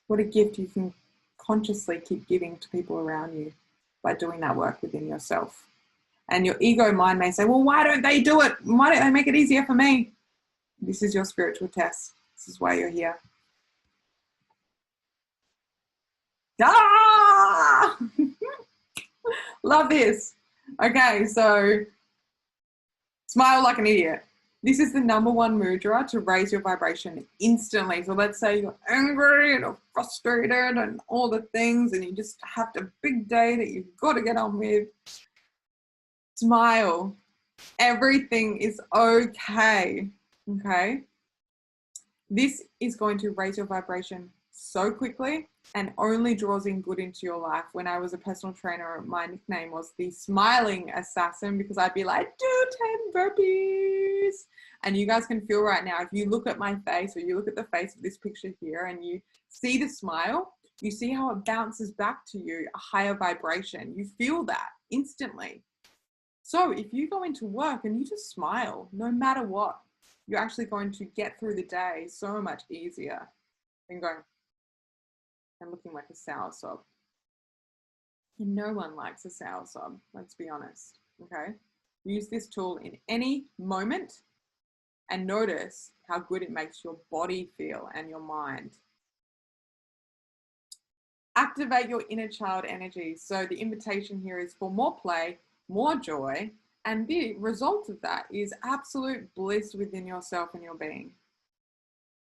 Speaker 1: What a gift you can consciously keep giving to people around you by doing that work within yourself. And your ego mind may say, well, why don't they do it? Why don't they make it easier for me? This is your spiritual test. This is why you're here. Ah! Love this. Okay, so smile like an idiot. This is the number one mudra to raise your vibration instantly. So let's say you're angry and frustrated and all the things, and you just have a big day that you've got to get on with. Smile. Everything is okay. Okay? This is going to raise your vibration so quickly and only draws in good into your life. When I was a personal trainer, my nickname was the Smiling Assassin, because I'd be like, do 10 burpees. And you guys can feel right now, if you look at my face or you look at the face of this picture here and you see the smile, you see how it bounces back to you a higher vibration. You feel that instantly. So if you go into work and you just smile, no matter what, you're actually going to get through the day so much easier than going and looking like a sour sob. And no one likes a sour sob, let's be honest, okay? Use this tool in any moment and notice how good it makes your body feel and your mind. Activate your inner child energy. So the invitation here is for more play, more joy, and the result of that is absolute bliss within yourself and your being.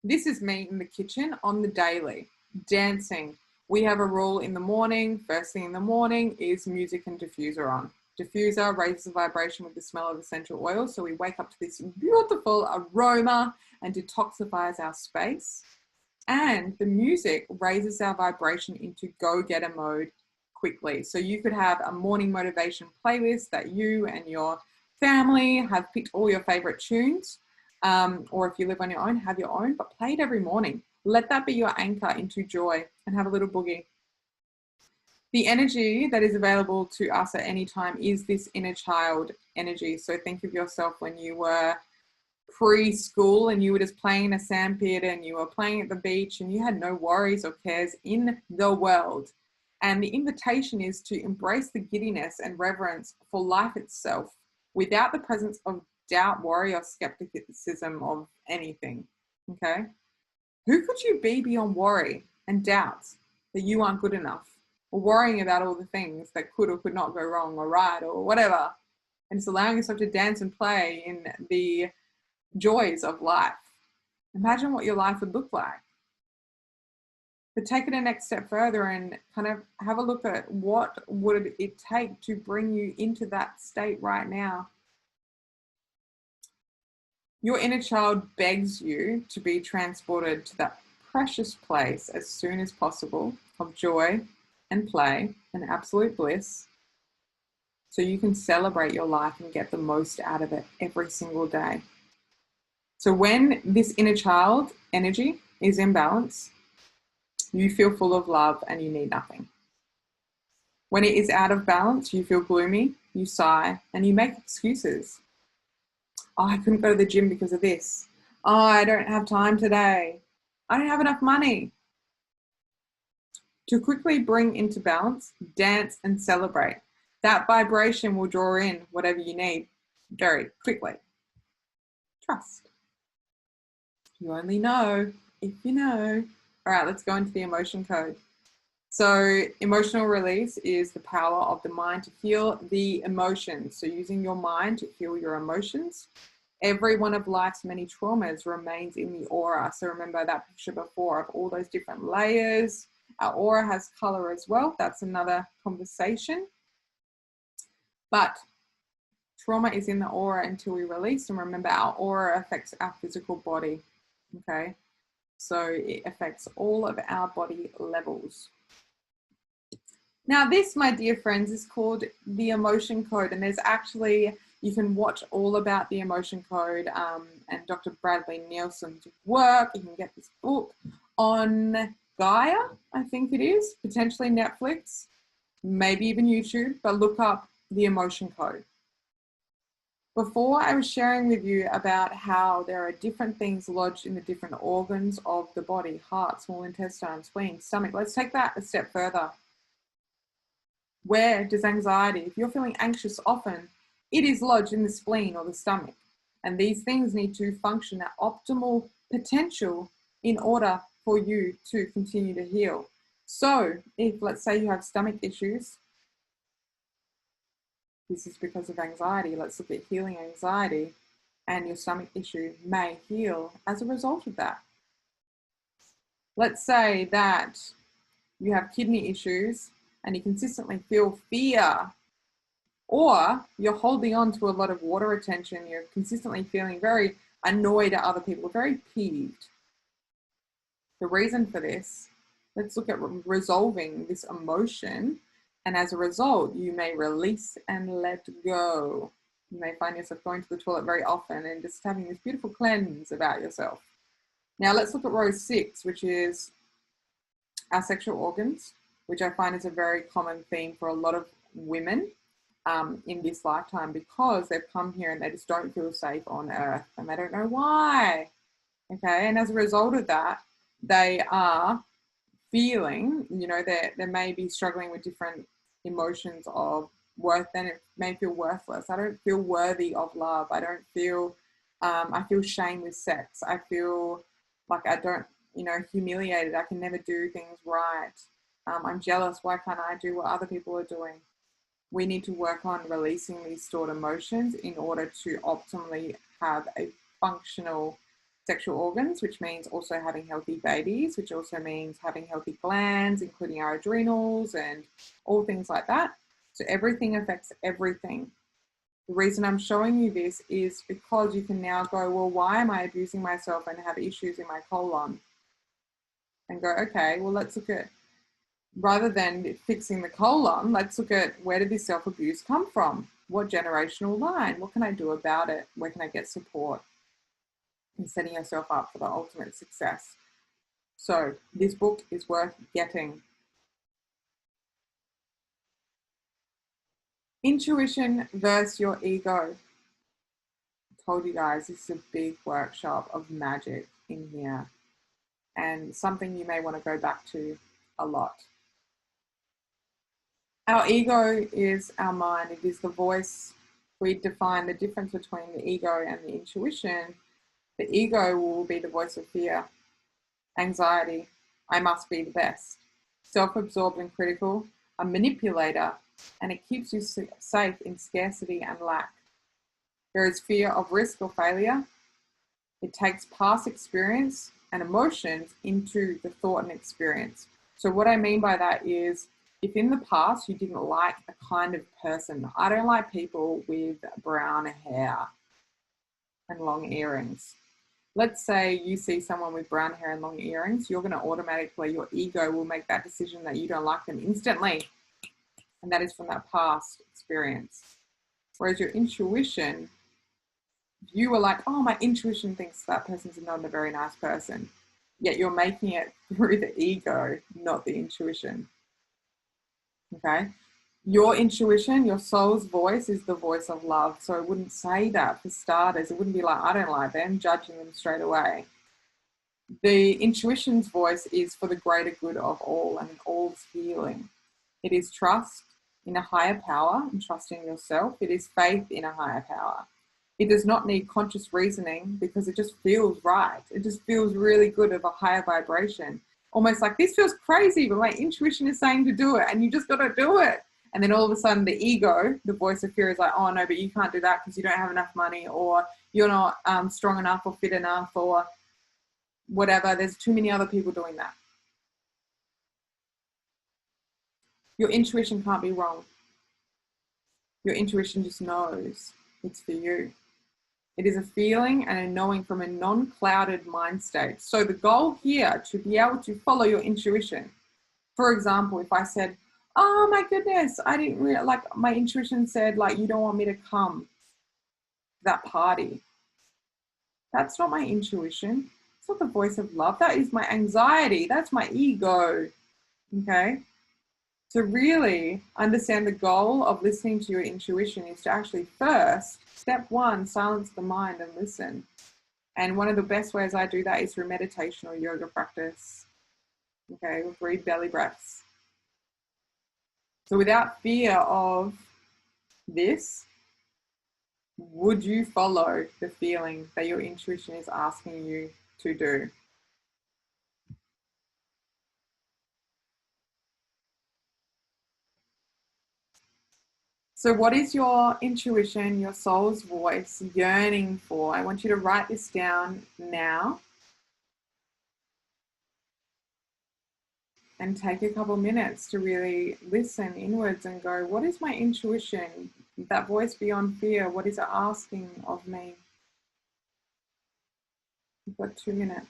Speaker 1: This is me in the kitchen on the daily, dancing. We have a rule in the morning, first thing in the morning is music and diffuser on. Diffuser raises the vibration with the smell of essential oil, so we wake up to this beautiful aroma and detoxifies our space. And the music raises our vibration into go-getter mode quickly. So you could have a morning motivation playlist that you and your family have picked all your favorite tunes. Or if you live on your own, have your own, but play it every morning. Let that be your anchor into joy and have a little boogie. The energy that is available to us at any time is this inner child energy. So think of yourself when you were preschool and you were just playing in a sandpit and you were playing at the beach and you had no worries or cares in the world. And the invitation is to embrace the giddiness and reverence for life itself without the presence of doubt, worry, or skepticism of anything. Okay? Who could you be beyond worry and doubts that you aren't good enough, or worrying about all the things that could or could not go wrong or right or whatever, and just allowing yourself to dance and play in the joys of life? Imagine what your life would look like. But take it a next step further and kind of have a look at what would it take to bring you into that state right now. Your inner child begs you to be transported to that precious place as soon as possible of joy and play and absolute bliss, so you can celebrate your life and get the most out of it every single day. So when this inner child energy is in balance, you feel full of love and you need nothing. When it is out of balance, you feel gloomy, you sigh, and you make excuses. Oh, I couldn't go to the gym because of this. Oh, I don't have time today. I don't have enough money. To quickly bring into balance, dance and celebrate. That vibration will draw in whatever you need very quickly. Trust. You only know if you know. All right, let's go into the emotion code. So emotional release is the power of the mind to feel the emotions. So using your mind to feel your emotions. Every one of life's many traumas remains in the aura. So remember that picture before of all those different layers. Our aura has color as well. That's another conversation. But trauma is in the aura until we release. And remember, our aura affects our physical body. Okay. So it affects all of our body levels. Now this, my dear friends, is called the emotion code. And there's actually, you can watch all about the emotion code and Dr. Bradley Nielsen's work. You can get this book on Gaia, I think it is, potentially Netflix, maybe even YouTube, but look up the emotion code. Before, I was sharing with you about how there are different things lodged in the different organs of the body: heart, small intestine, spleen, stomach. Let's take that a step further. Where does anxiety, if you're feeling anxious often, it is lodged in the spleen or the stomach. And these things need to function at optimal potential in order for you to continue to heal. So if, let's say, you have stomach issues, this is because of anxiety. Let's look at healing anxiety, and your stomach issue may heal as a result of that. Let's say that you have kidney issues and you consistently feel fear, or you're holding on to a lot of water retention, you're consistently feeling very annoyed at other people, very peeved. The reason for this, let's look at resolving this emotion. And as a result, you may release and let go. You may find yourself going to the toilet very often and just having this beautiful cleanse about yourself. Now let's look at row 6, which is our sexual organs, which I find is a very common theme for a lot of women in this lifetime, because they've come here and they just don't feel safe on earth and they don't know why. Okay, and as a result of that, they are feeling, you know, they may be struggling with different emotions of worth, then it may feel worthless. I don't feel worthy of love. I don't feel, I feel shame with sex. I feel like I don't, you know, humiliated. I can never do things right. I'm jealous. Why can't I do what other people are doing? We need to work on releasing these stored emotions in order to optimally have a functional sexual organs, which means also having healthy babies, which also means having healthy glands, including our adrenals and all things like that. So everything affects everything. The reason I'm showing you this is because you can now go, well, why am I abusing myself and have issues in my colon? And go, okay, well, let's look at Rather than fixing the colon, let's look at where did this self-abuse come from? What generational line? What can I do about it? Where can I get support? And setting yourself up for the ultimate success. So this book is worth getting. Intuition versus your ego. I told you guys this is a big workshop of magic in here, and something you may want to go back to a lot. Our ego is our mind. It is the voice. We define the difference between the ego and the intuition. The ego will be the voice of fear, anxiety, I must be the best, self-absorbed and critical, a manipulator, and it keeps you safe in scarcity and lack. There is fear of risk or failure. It takes past experience and emotions into the thought and experience. So what I mean by that is, if in the past you didn't like a kind of person, I don't like people with brown hair and long earrings. Let's say you see someone with brown hair and long earrings, you're going to automatically, your ego will make that decision that you don't like them instantly. And that is from that past experience. Whereas your intuition, you were like, oh, my intuition thinks that person's not a very nice person. Yet you're making it through the ego, not the intuition. Okay? Your intuition, your soul's voice is the voice of love. So it wouldn't say that for starters. It wouldn't be like, I don't like them, judging them straight away. The intuition's voice is for the greater good of all and all's healing. It is trust in a higher power and trust in yourself. It is faith in a higher power. It does not need conscious reasoning because it just feels right. It just feels really good of a higher vibration. Almost like, this feels crazy, but my intuition is saying to do it, and you just got to do it. And then all of a sudden the ego, the voice of fear, is like, oh no, but you can't do that because you don't have enough money, or you're not strong enough or fit enough, or whatever. There's too many other people doing that. Your intuition can't be wrong. Your intuition just knows it's for you. It is a feeling and a knowing from a non-clouded mind state. So the goal here, to be able to follow your intuition. For example, if I said, oh my goodness, I didn't really, like, my intuition said, like, you don't want me to come to that party. That's not my intuition. It's not the voice of love. That is my anxiety. That's my ego. Okay? To really understand the goal of listening to your intuition is to actually first, step one, silence the mind and listen. And one of the best ways I do that is through meditation or yoga practice. Okay, with 3 belly breaths. So without fear of this, would you follow the feeling that your intuition is asking you to do? So what is your intuition, your soul's voice yearning for? I want you to write this down now and take a couple minutes to really listen inwards and go, what is my intuition? That voice beyond fear, what is it asking of me? You've got 2 minutes.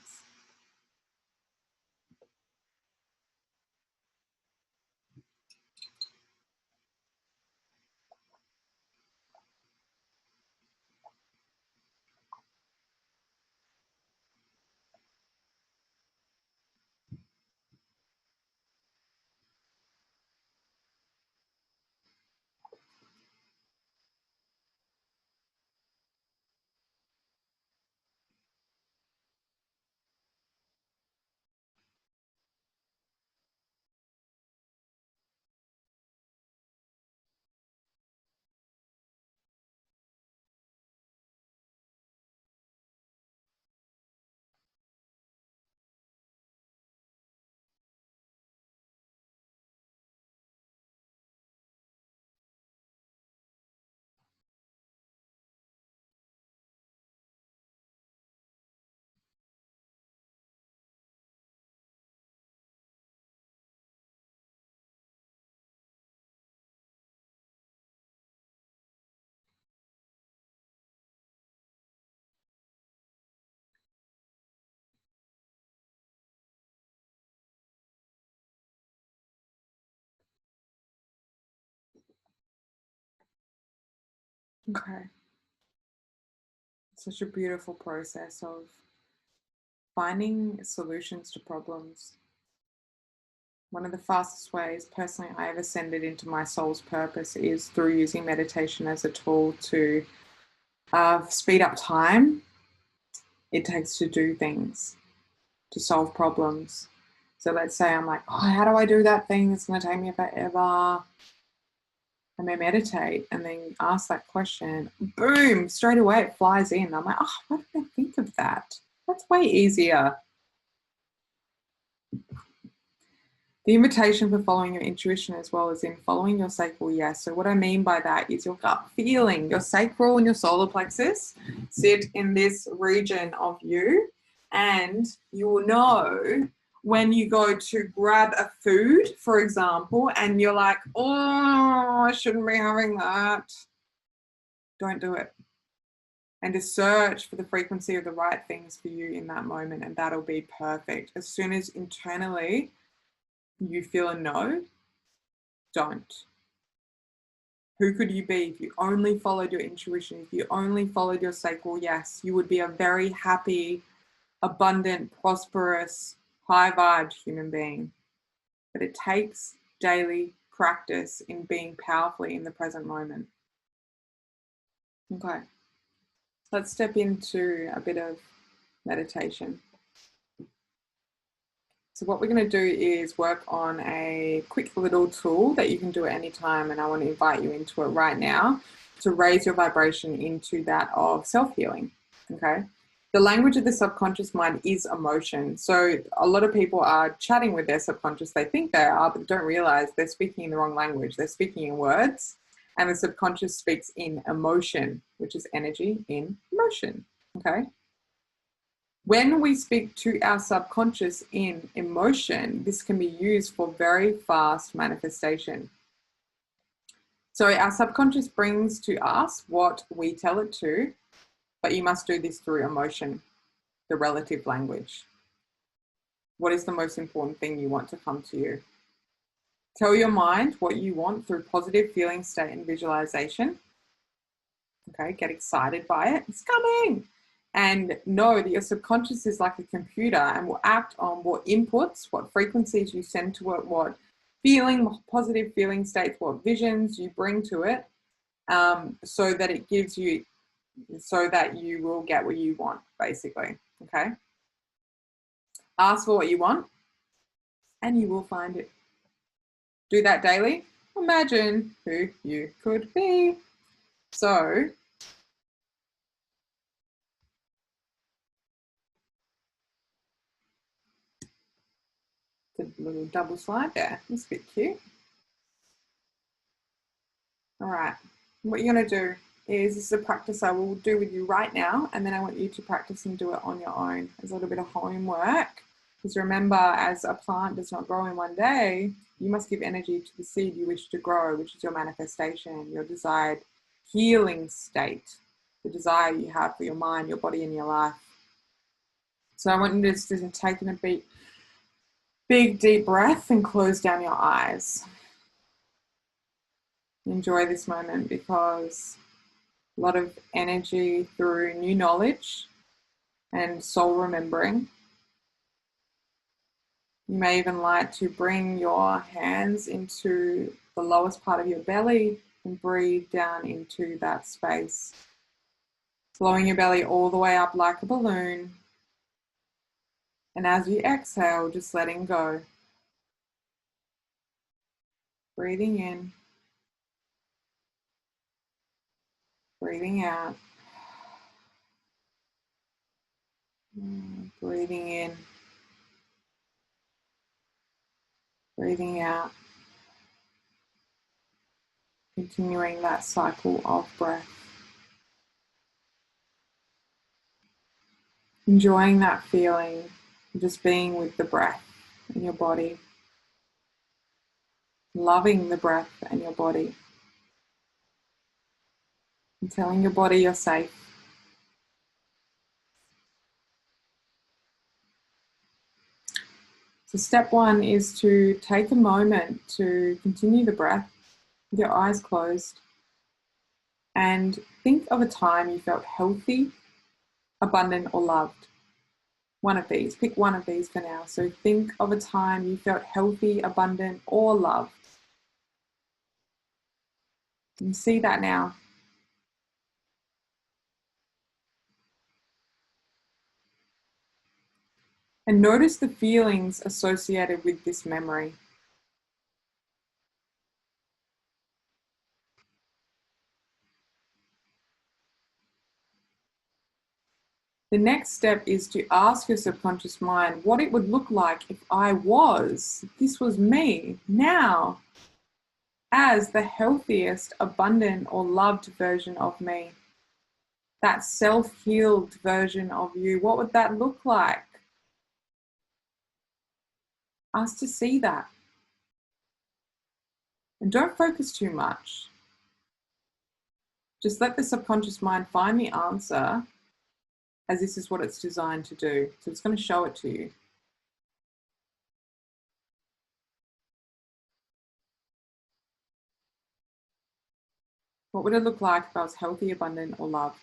Speaker 1: Okay. Such a beautiful process of finding solutions to problems. One of the fastest ways personally I have ascended into my soul's purpose is through using meditation as a tool to speed up time it takes to do things, to solve problems. So let's say I'm like, oh, how do I do that thing? It's going to take me forever. I may meditate and then ask that question. Boom, straight away it flies in. I'm like, oh, why didn't I think of that? That's way easier. The invitation for following your intuition as well as in following your sacral yes. So what I mean by that is your gut feeling. Your sacral and your solar plexus sit in this region of you, and you will know when you go to grab a food, for example, and you're like, oh, I shouldn't be having that. Don't do it. And to search for the frequency of the right things for you in that moment, and that'll be perfect. As soon as internally you feel a no, don't. Who could you be if you only followed your intuition, if you only followed your sacral yes? You would be a very happy, abundant, prosperous, high-vibed human being. But it takes daily practice in being powerfully in the present moment. Okay, let's step into a bit of meditation. So what we're going to do is work on a quick little tool that you can do at any time, and I want to invite you into it right now to raise your vibration into that of self-healing, okay? The language of the subconscious mind is emotion. So a lot of people are chatting with their subconscious. They think they are, but don't realize they're speaking in the wrong language. They're speaking in words, and the subconscious speaks in emotion, which is energy in motion, okay? When we speak to our subconscious in emotion, this can be used for very fast manifestation. So our subconscious brings to us what we tell it to, but you must do this through emotion, the relative language. What is the most important thing you want to come to you? Tell your mind what you want through positive feeling state and visualization. Okay, get excited by it. It's coming. And know that your subconscious is like a computer and will act on what inputs, what frequencies you send to it, what positive feeling states, what visions you bring to it, so that it gives you, so that you will get what you want, basically. Okay. Ask for what you want and you will find it. Do that daily. Imagine who you could be. So the little double slide there. That's a bit cute. All right. What you're going to do is, this is a practice I will do with you right now, and then I want you to practice and do it on your own. There's a little bit of homework. Because remember, as a plant does not grow in one day, you must give energy to the seed you wish to grow, which is your manifestation, your desired healing state, the desire you have for your mind, your body, and your life. So I want you to just take in a big, deep breath and close down your eyes. Enjoy this moment, because a lot of energy through new knowledge and soul remembering. You may even like to bring your hands into the lowest part of your belly and breathe down into that space. Blowing your belly all the way up like a balloon. And as you exhale, just letting go. Breathing in. Breathing out. Breathing in. Breathing out. Continuing that cycle of breath. Enjoying that feeling, just being with the breath in your body. Loving the breath and your body. And telling your body you're safe. So step one is to take a moment to continue the breath with your eyes closed And think of a time you felt healthy, abundant, or loved. One of these. Pick one of these for now. So think of a time you felt healthy, abundant, or loved. Can you see that now? And notice the feelings associated with this memory. The next step is to ask your subconscious mind what it would look like if this was me now, as the healthiest, abundant, or loved version of me. That self-healed version of you. What would that look like? Ask to see that. And don't focus too much. Just let the subconscious mind find the answer, as this is what it's designed to do. So it's going to show it to you. What would it look like if I was healthy, abundant, or loved?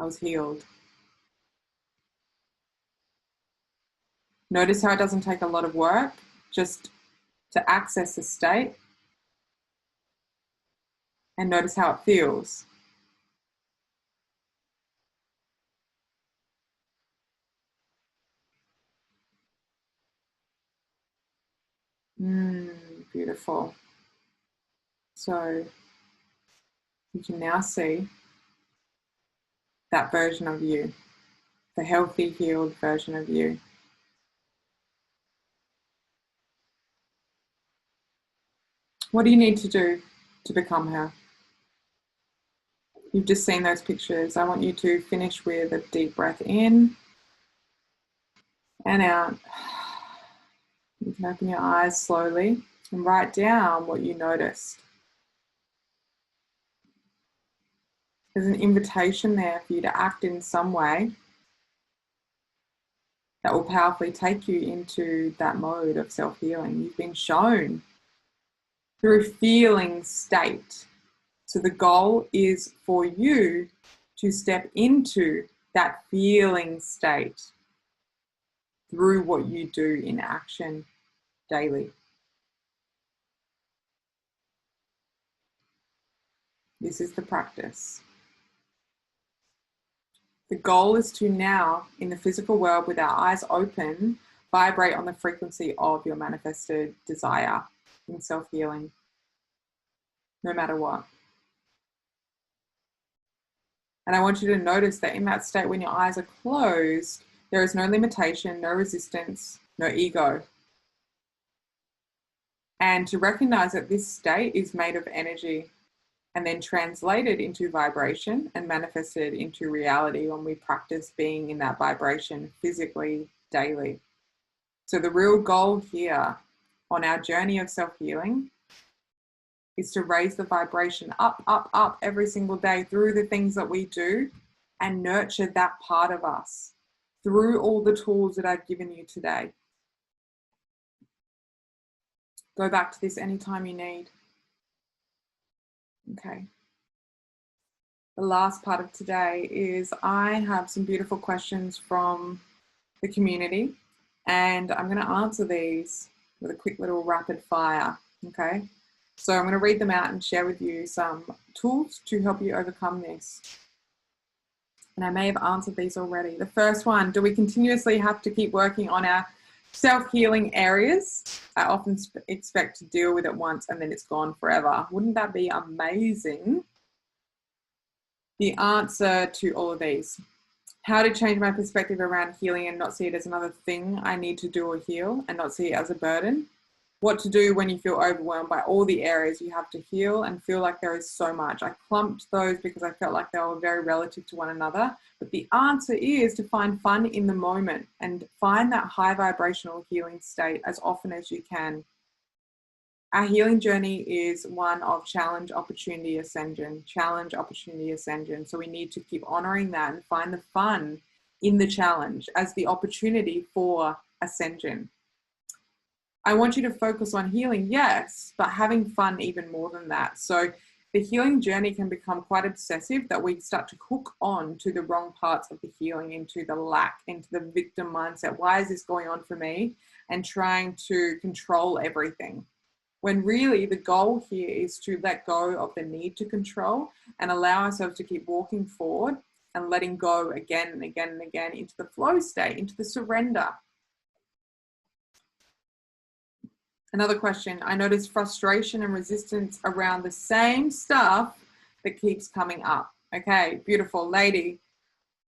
Speaker 1: I was healed. Notice how it doesn't take a lot of work just to access a state, and notice how it feels. Beautiful. So you can now see that version of you, the healthy, healed version of you. What do you need to do to become her? You've just seen those pictures. I want you to finish with a deep breath in and out. You can open your eyes slowly and write down what you noticed. There's an invitation there for you to act in some way that will powerfully take you into that mode of self-healing. You've been shown through feeling state. So the goal is for you to step into that feeling state through what you do in action daily. This is the practice. The goal is to now, in the physical world with our eyes open, vibrate on the frequency of your manifested desire in self-healing, no matter what. And I want you to notice that in that state, when your eyes are closed, there is no limitation, no resistance, no ego. And to recognize that this state is made of energy and then translated into vibration and manifested into reality when we practice being in that vibration physically daily. So the real goal here on our journey of self-healing is to raise the vibration up, up, up every single day through the things that we do and nurture that part of us through all the tools that I've given you today. Go back to this anytime you need. Okay. The last part of today is I have some beautiful questions from the community, and I'm going to answer these with a quick little rapid fire. Okay. So I'm going to read them out and share with you some tools to help you overcome this. And I may have answered these already. The first one, do we continuously have to keep working on our self-healing areas? I often expect to deal with it once and then it's gone forever. Wouldn't that be amazing? The answer to all of these. How to change my perspective around healing and not see it as another thing I need to do or heal and not see it as a burden. What to do when you feel overwhelmed by all the areas you have to heal and feel like there is so much. I clumped those because I felt like they were very relative to one another. But the answer is to find fun in the moment and find that high vibrational healing state as often as you can. Our healing journey is one of challenge, opportunity, ascension. Challenge, opportunity, ascension. So we need to keep honoring that and find the fun in the challenge as the opportunity for ascension. I want you to focus on healing, yes, but having fun even more than that. So the healing journey can become quite obsessive, that we start to hook on to the wrong parts of the healing, into the lack, into the victim mindset. Why is this going on for me? And trying to control everything. When really the goal here is to let go of the need to control and allow ourselves to keep walking forward and letting go again and again and again into the flow state, into the surrender. Another question, I notice frustration and resistance around the same stuff that keeps coming up. Okay, beautiful lady.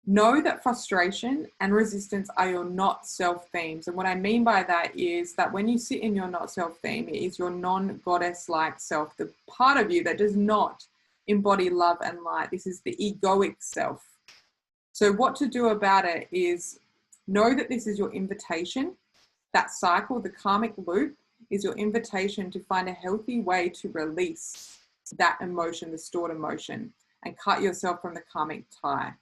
Speaker 1: Know that frustration and resistance are your not self themes. And what I mean by that is that when you sit in your not self theme, it is your non-goddess like self, the part of you that does not embody love and light. This is the egoic self. So what to do about it is know that this is your invitation. That cycle, the karmic loop, is your invitation to find a healthy way to release that emotion, the stored emotion, and cut yourself from the karmic tie.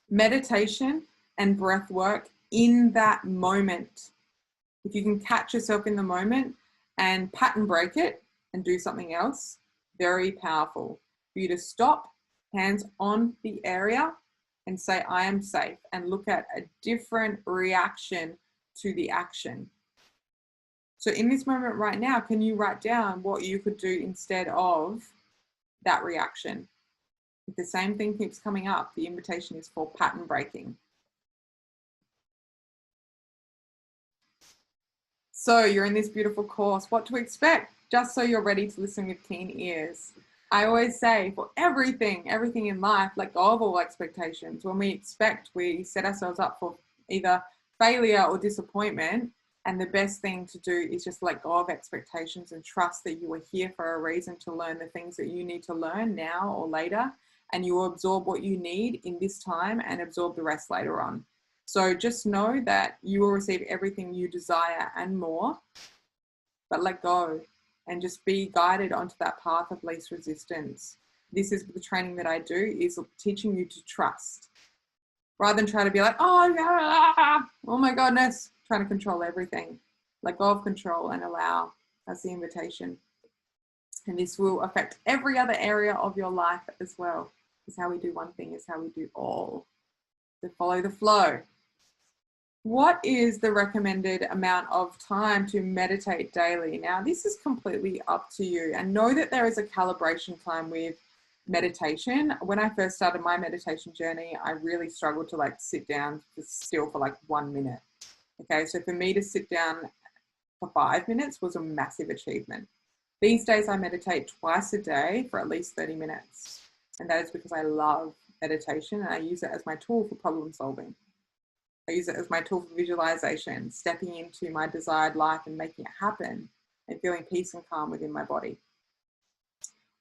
Speaker 1: Meditation and breath work in that moment. If you can catch yourself in the moment and pattern break it and do something else, very powerful. For you to stop, hands on the area, and say, I am safe, and look at a different reaction to the action. So in this moment right now, can you write down what you could do instead of that reaction? If the same thing keeps coming up, the invitation is for pattern breaking. So you're in this beautiful course, what to expect, just so you're ready to listen with keen ears. I always say for everything in life, let go of all expectations. When we expect, we set ourselves up for either failure or disappointment. And the best thing to do is just let go of expectations and trust that you are here for a reason, to learn the things that you need to learn now or later. And you will absorb what you need in this time and absorb the rest later on. So just know that you will receive everything you desire and more, but let go and just be guided onto that path of least resistance. This is the training that I do, is teaching you to trust, rather than try to be like, oh my goodness, trying to control everything. Let go of control and allow. That's the invitation. And this will affect every other area of your life as well. It's how we do one thing, is how we do all. So follow the flow. What is the recommended amount of time to meditate daily? Now, this is completely up to you, and know that there is a calibration time with meditation. When I first started my meditation journey, I really struggled to sit down still for 1 minute. Okay, so for me to sit down for 5 minutes was a massive achievement. These days I meditate twice a day for at least 30 minutes. And that is because I love meditation, and I use it as my tool for problem solving. I use it as my tool for visualization, stepping into my desired life and making it happen, and feeling peace and calm within my body.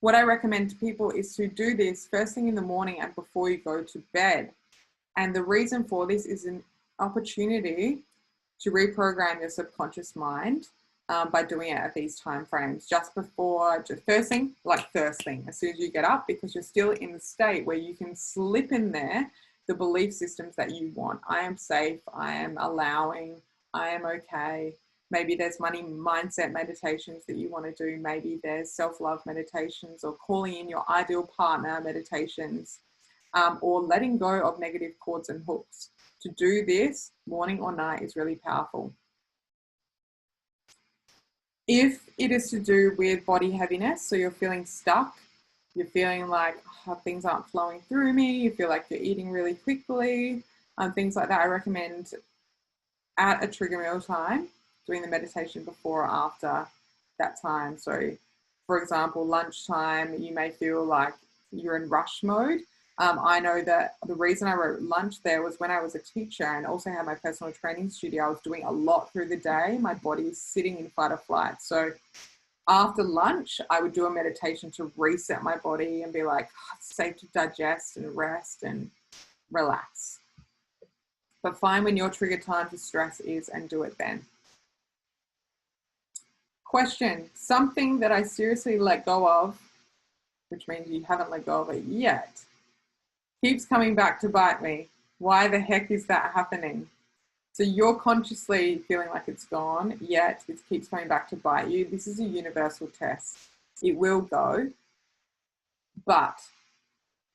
Speaker 1: What I recommend to people is to do this first thing in the morning and before you go to bed. And the reason for this is an opportunity to reprogram your subconscious mind by doing it at these time frames, just before, first thing, as soon as you get up, because you're still in the state where you can slip in there the belief systems that you want. I am safe, I am allowing, I am okay. Maybe there's money mindset meditations that you want to do. Maybe there's self-love meditations, or calling in your ideal partner meditations, or letting go of negative cords and hooks. To do this morning or night is really powerful. If it is to do with body heaviness, so you're feeling stuck, you're feeling like things aren't flowing through me, you feel like you're eating really quickly, things like that, I recommend at a trigger meal time, doing the meditation before or after that time. So for example, lunchtime, you may feel like you're in rush mode. I know that the reason I wrote lunch there was when I was a teacher and also had my personal training studio, I was doing a lot through the day. My body is sitting in fight or flight. So after lunch, I would do a meditation to reset my body and be like, it's safe to digest and rest and relax. But find when your trigger time for stress is and do it then. Question, something that I seriously let go of, which means you haven't let go of it yet, keeps coming back to bite me. Why the heck is that happening? So you're consciously feeling like it's gone, yet it keeps coming back to bite you. This is a universal test. It will go. But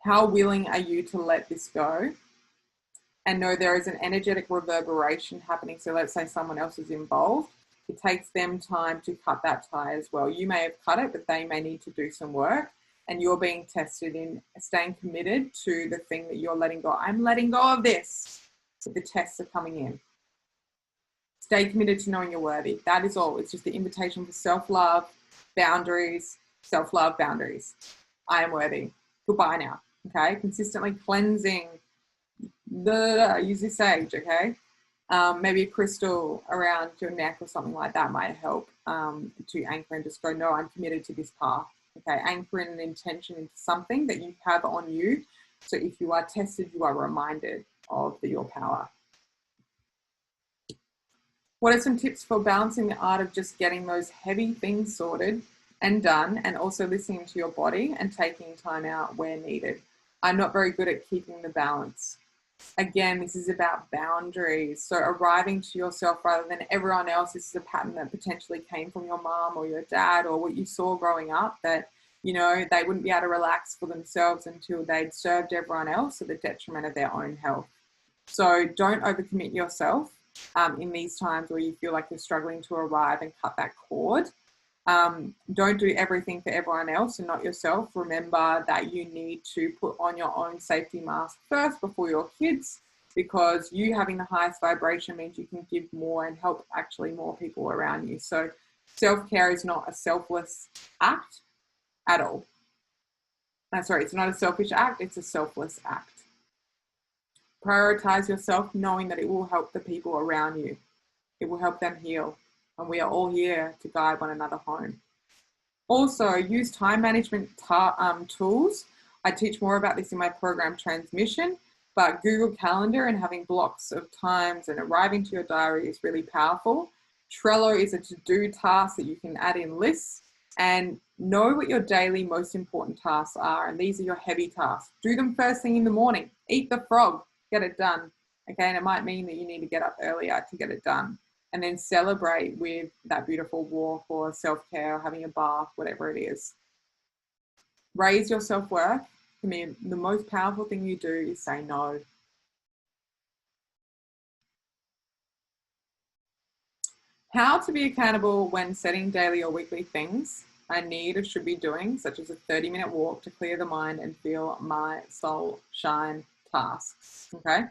Speaker 1: how willing are you to let this go and know there is an energetic reverberation happening? So let's say someone else is involved. It takes them time to cut that tie as well. You may have cut it, but they may need to do some work. And you're being tested in staying committed to the thing that you're letting go. I'm letting go of this. The tests are coming in. Stay committed to knowing you're worthy. That is all. It's just the invitation for self-love, boundaries, self-love, boundaries. I am worthy. Goodbye now. Okay? Consistently cleansing. Use this sage, okay? Maybe a crystal around your neck or something like that might help to anchor and just go, no, I'm committed to this path. Okay, anchor in an intention into something that you have on you. So if you are tested, you are reminded of your power. What are some tips for balancing the art of just getting those heavy things sorted and done, and also listening to your body and taking time out where needed? I'm not very good at keeping the balance. Again, this is about boundaries. So arriving to yourself rather than everyone else. This is a pattern that potentially came from your mom or your dad, or what you saw growing up, that, you know, they wouldn't be able to relax for themselves until they'd served everyone else at the detriment of their own health. So don't overcommit yourself in these times where you feel like you're struggling to arrive and cut that cord. Don't do everything for everyone else and not yourself. Remember that you need to put on your own safety mask first before your kids, because you having the highest vibration means you can give more and help actually more people around you. So self-care is not a selfless act at all. Sorry, it's not a selfish act, it's a selfless act. Prioritize yourself, knowing that it will help the people around you. It will help them heal. And we are all here to guide one another home. Also, use time management tools. I teach more about this in my program Transmission, but Google Calendar and having blocks of times and arriving to your diary is really powerful. Trello is a to-do task that you can add in lists, and know what your daily most important tasks are. And these are your heavy tasks. Do them first thing in the morning. Eat the frog, get it done. Okay, and it might mean that you need to get up earlier to get it done. And then celebrate with that beautiful walk or self-care or having a bath, whatever it is. Raise your self-worth. For me, the most powerful thing you do is say no. How to be accountable when setting daily or weekly things I need or should be doing, such as a 30-minute walk to clear the mind and feel my soul shine tasks. Okay.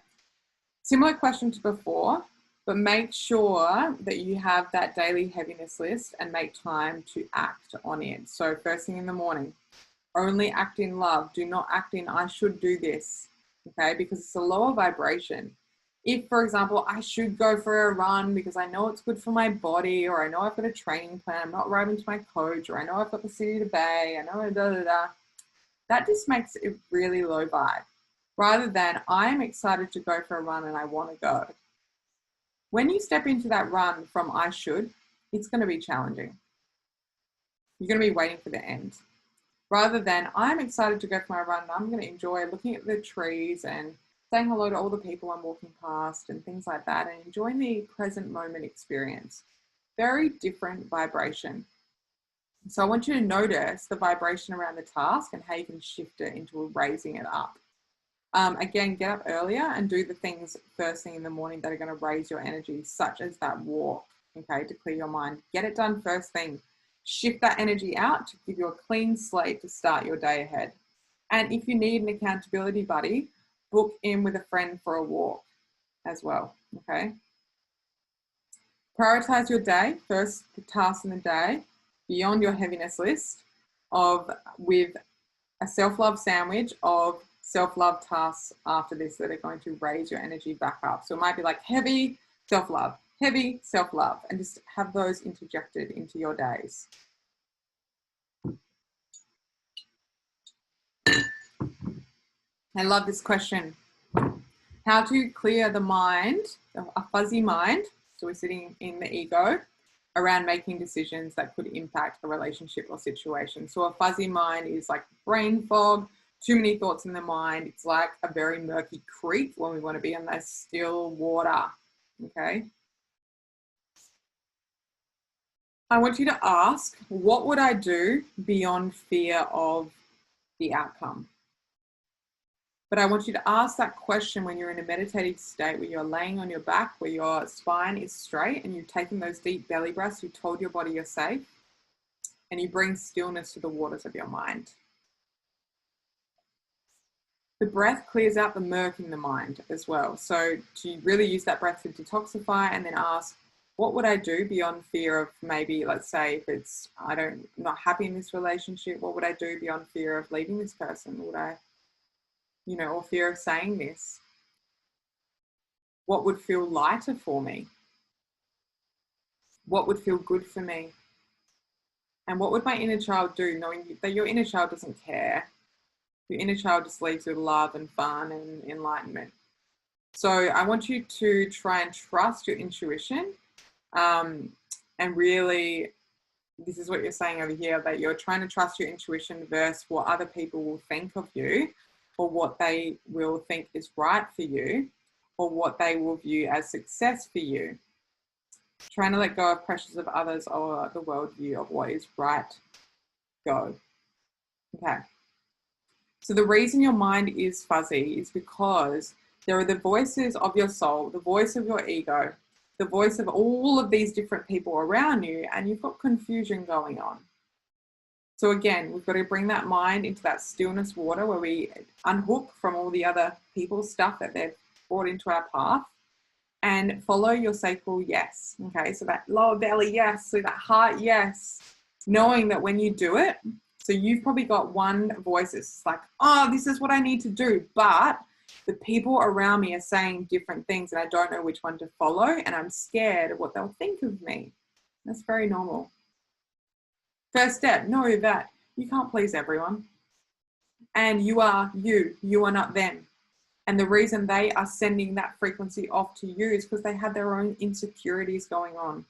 Speaker 1: Similar question to before, but make sure that you have that daily heaviness list and make time to act on it. So first thing in the morning, only act in love. Do not act in I should do this, okay? Because it's a lower vibration. If, for example, I should go for a run because I know it's good for my body, or I know I've got a training plan, I'm not writing to my coach, or I know I've got the city to bay, I know that just makes it really low vibe. Rather than I'm excited to go for a run and I want to go. When you step into that run from I should, it's going to be challenging. You're going to be waiting for the end. Rather than I'm excited to go for my run and I'm going to enjoy looking at the trees and saying hello to all the people I'm walking past and things like that, and enjoying the present moment experience. Very different vibration. So I want you to notice the vibration around the task and how you can shift it into raising it up. Again, get up earlier and do the things first thing in the morning that are going to raise your energy, such as that walk, okay, to clear your mind. Get it done first thing. Shift that energy out to give you a clean slate to start your day ahead. And if you need an accountability buddy, book in with a friend for a walk as well, okay? Prioritize your day, first the tasks in the day, beyond your heaviness list, with a self-love sandwich of self-love tasks after this that are going to raise your energy back up. So it might be like heavy self-love, and just have those interjected into your days. I love this question. How to clear the mind, a fuzzy mind, so we're sitting in the ego, around making decisions that could impact a relationship or situation. So a fuzzy mind is like brain fog, too many thoughts in the mind. It's like a very murky creek when we want to be in that still water, okay? I want you to ask, what would I do beyond fear of the outcome. But I want you to ask that question when you're in a meditative state, where you're laying on your back, where your spine is straight, and you've taken those deep belly breaths, you told your body you're safe, and you bring stillness to the waters of your mind. The breath clears out the murk in the mind as well. So to really use that breath to detoxify, and then ask, what would I do beyond fear of, maybe, let's say if it's, I'm not happy in this relationship, what would I do beyond fear of leaving this person? Would I, or fear of saying this? What would feel lighter for me? What would feel good for me? And what would my inner child do, knowing that your inner child doesn't care? Your inner child just leaves with love and fun and enlightenment. So I want you to try and trust your intuition, and really, this is what you're saying over here, that you're trying to trust your intuition versus what other people will think of you, or what they will think is right for you, or what they will view as success for you. Trying to let go of pressures of others or the worldview of what is right. Go. Okay. So the reason your mind is fuzzy is because there are the voices of your soul, the voice of your ego, the voice of all of these different people around you, and you've got confusion going on. So again, we've got to bring that mind into that stillness water where we unhook from all the other people's stuff that they've brought into our path, and follow your sacral yes. Okay, so that lower belly yes, so that heart yes, knowing that when you do it, so you've probably got one voice that's like, oh, this is what I need to do, but the people around me are saying different things and I don't know which one to follow, and I'm scared of what they'll think of me. That's very normal. First step, know that you can't please everyone, and you are you are not them. And the reason they are sending that frequency off to you is because they have their own insecurities going on.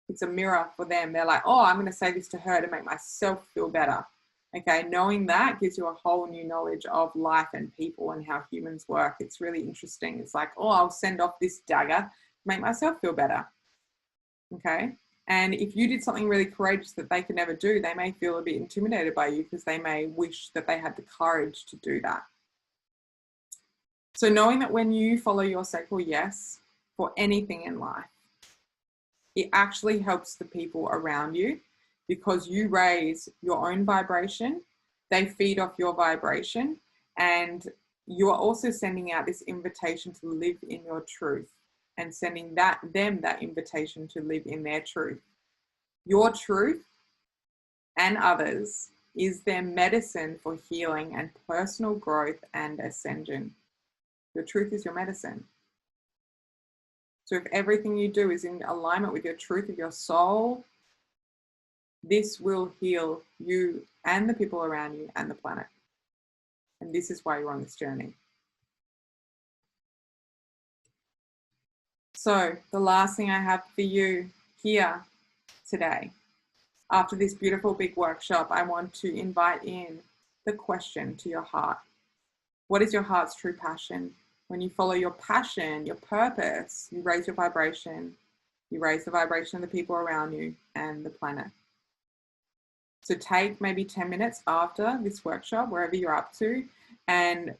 Speaker 1: It's a mirror for them. They're like, oh, I'm going to say this to her to make myself feel better. Okay, knowing that gives you a whole new knowledge of life and people and how humans work. It's really interesting. It's like, oh, I'll send off this dagger to make myself feel better. Okay, and if you did something really courageous that they could never do, they may feel a bit intimidated by you because they may wish that they had the courage to do that. So knowing that when you follow your sacral yes for anything in life, it actually helps the people around you, because you raise your own vibration, they feed off your vibration, and you are also sending out this invitation to live in your truth and sending them that invitation to live in their truth. Your truth and others is their medicine for healing and personal growth and ascension. Your truth is your medicine. So if everything you do is in alignment with your truth of your soul, this will heal you and the people around you and the planet. And this is why you're on this journey. So the last thing I have for you here today, after this beautiful big workshop, I want to invite in the question to your heart. What is your heart's true passion? When you follow your passion, your purpose, you raise your vibration, you raise the vibration of the people around you and the planet. So take maybe 10 minutes after this workshop, wherever you're up to, and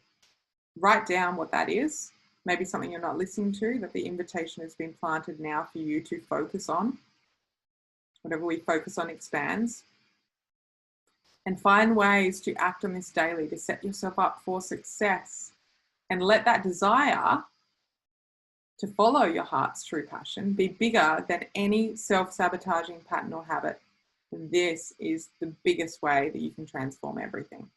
Speaker 1: write down what that is. Maybe something you're not listening to, that the invitation has been planted now for you to focus on. Whatever we focus on expands. And find ways to act on this daily, to set yourself up for success. And let that desire to follow your heart's true passion be bigger than any self-sabotaging pattern or habit. And this is the biggest way that you can transform everything.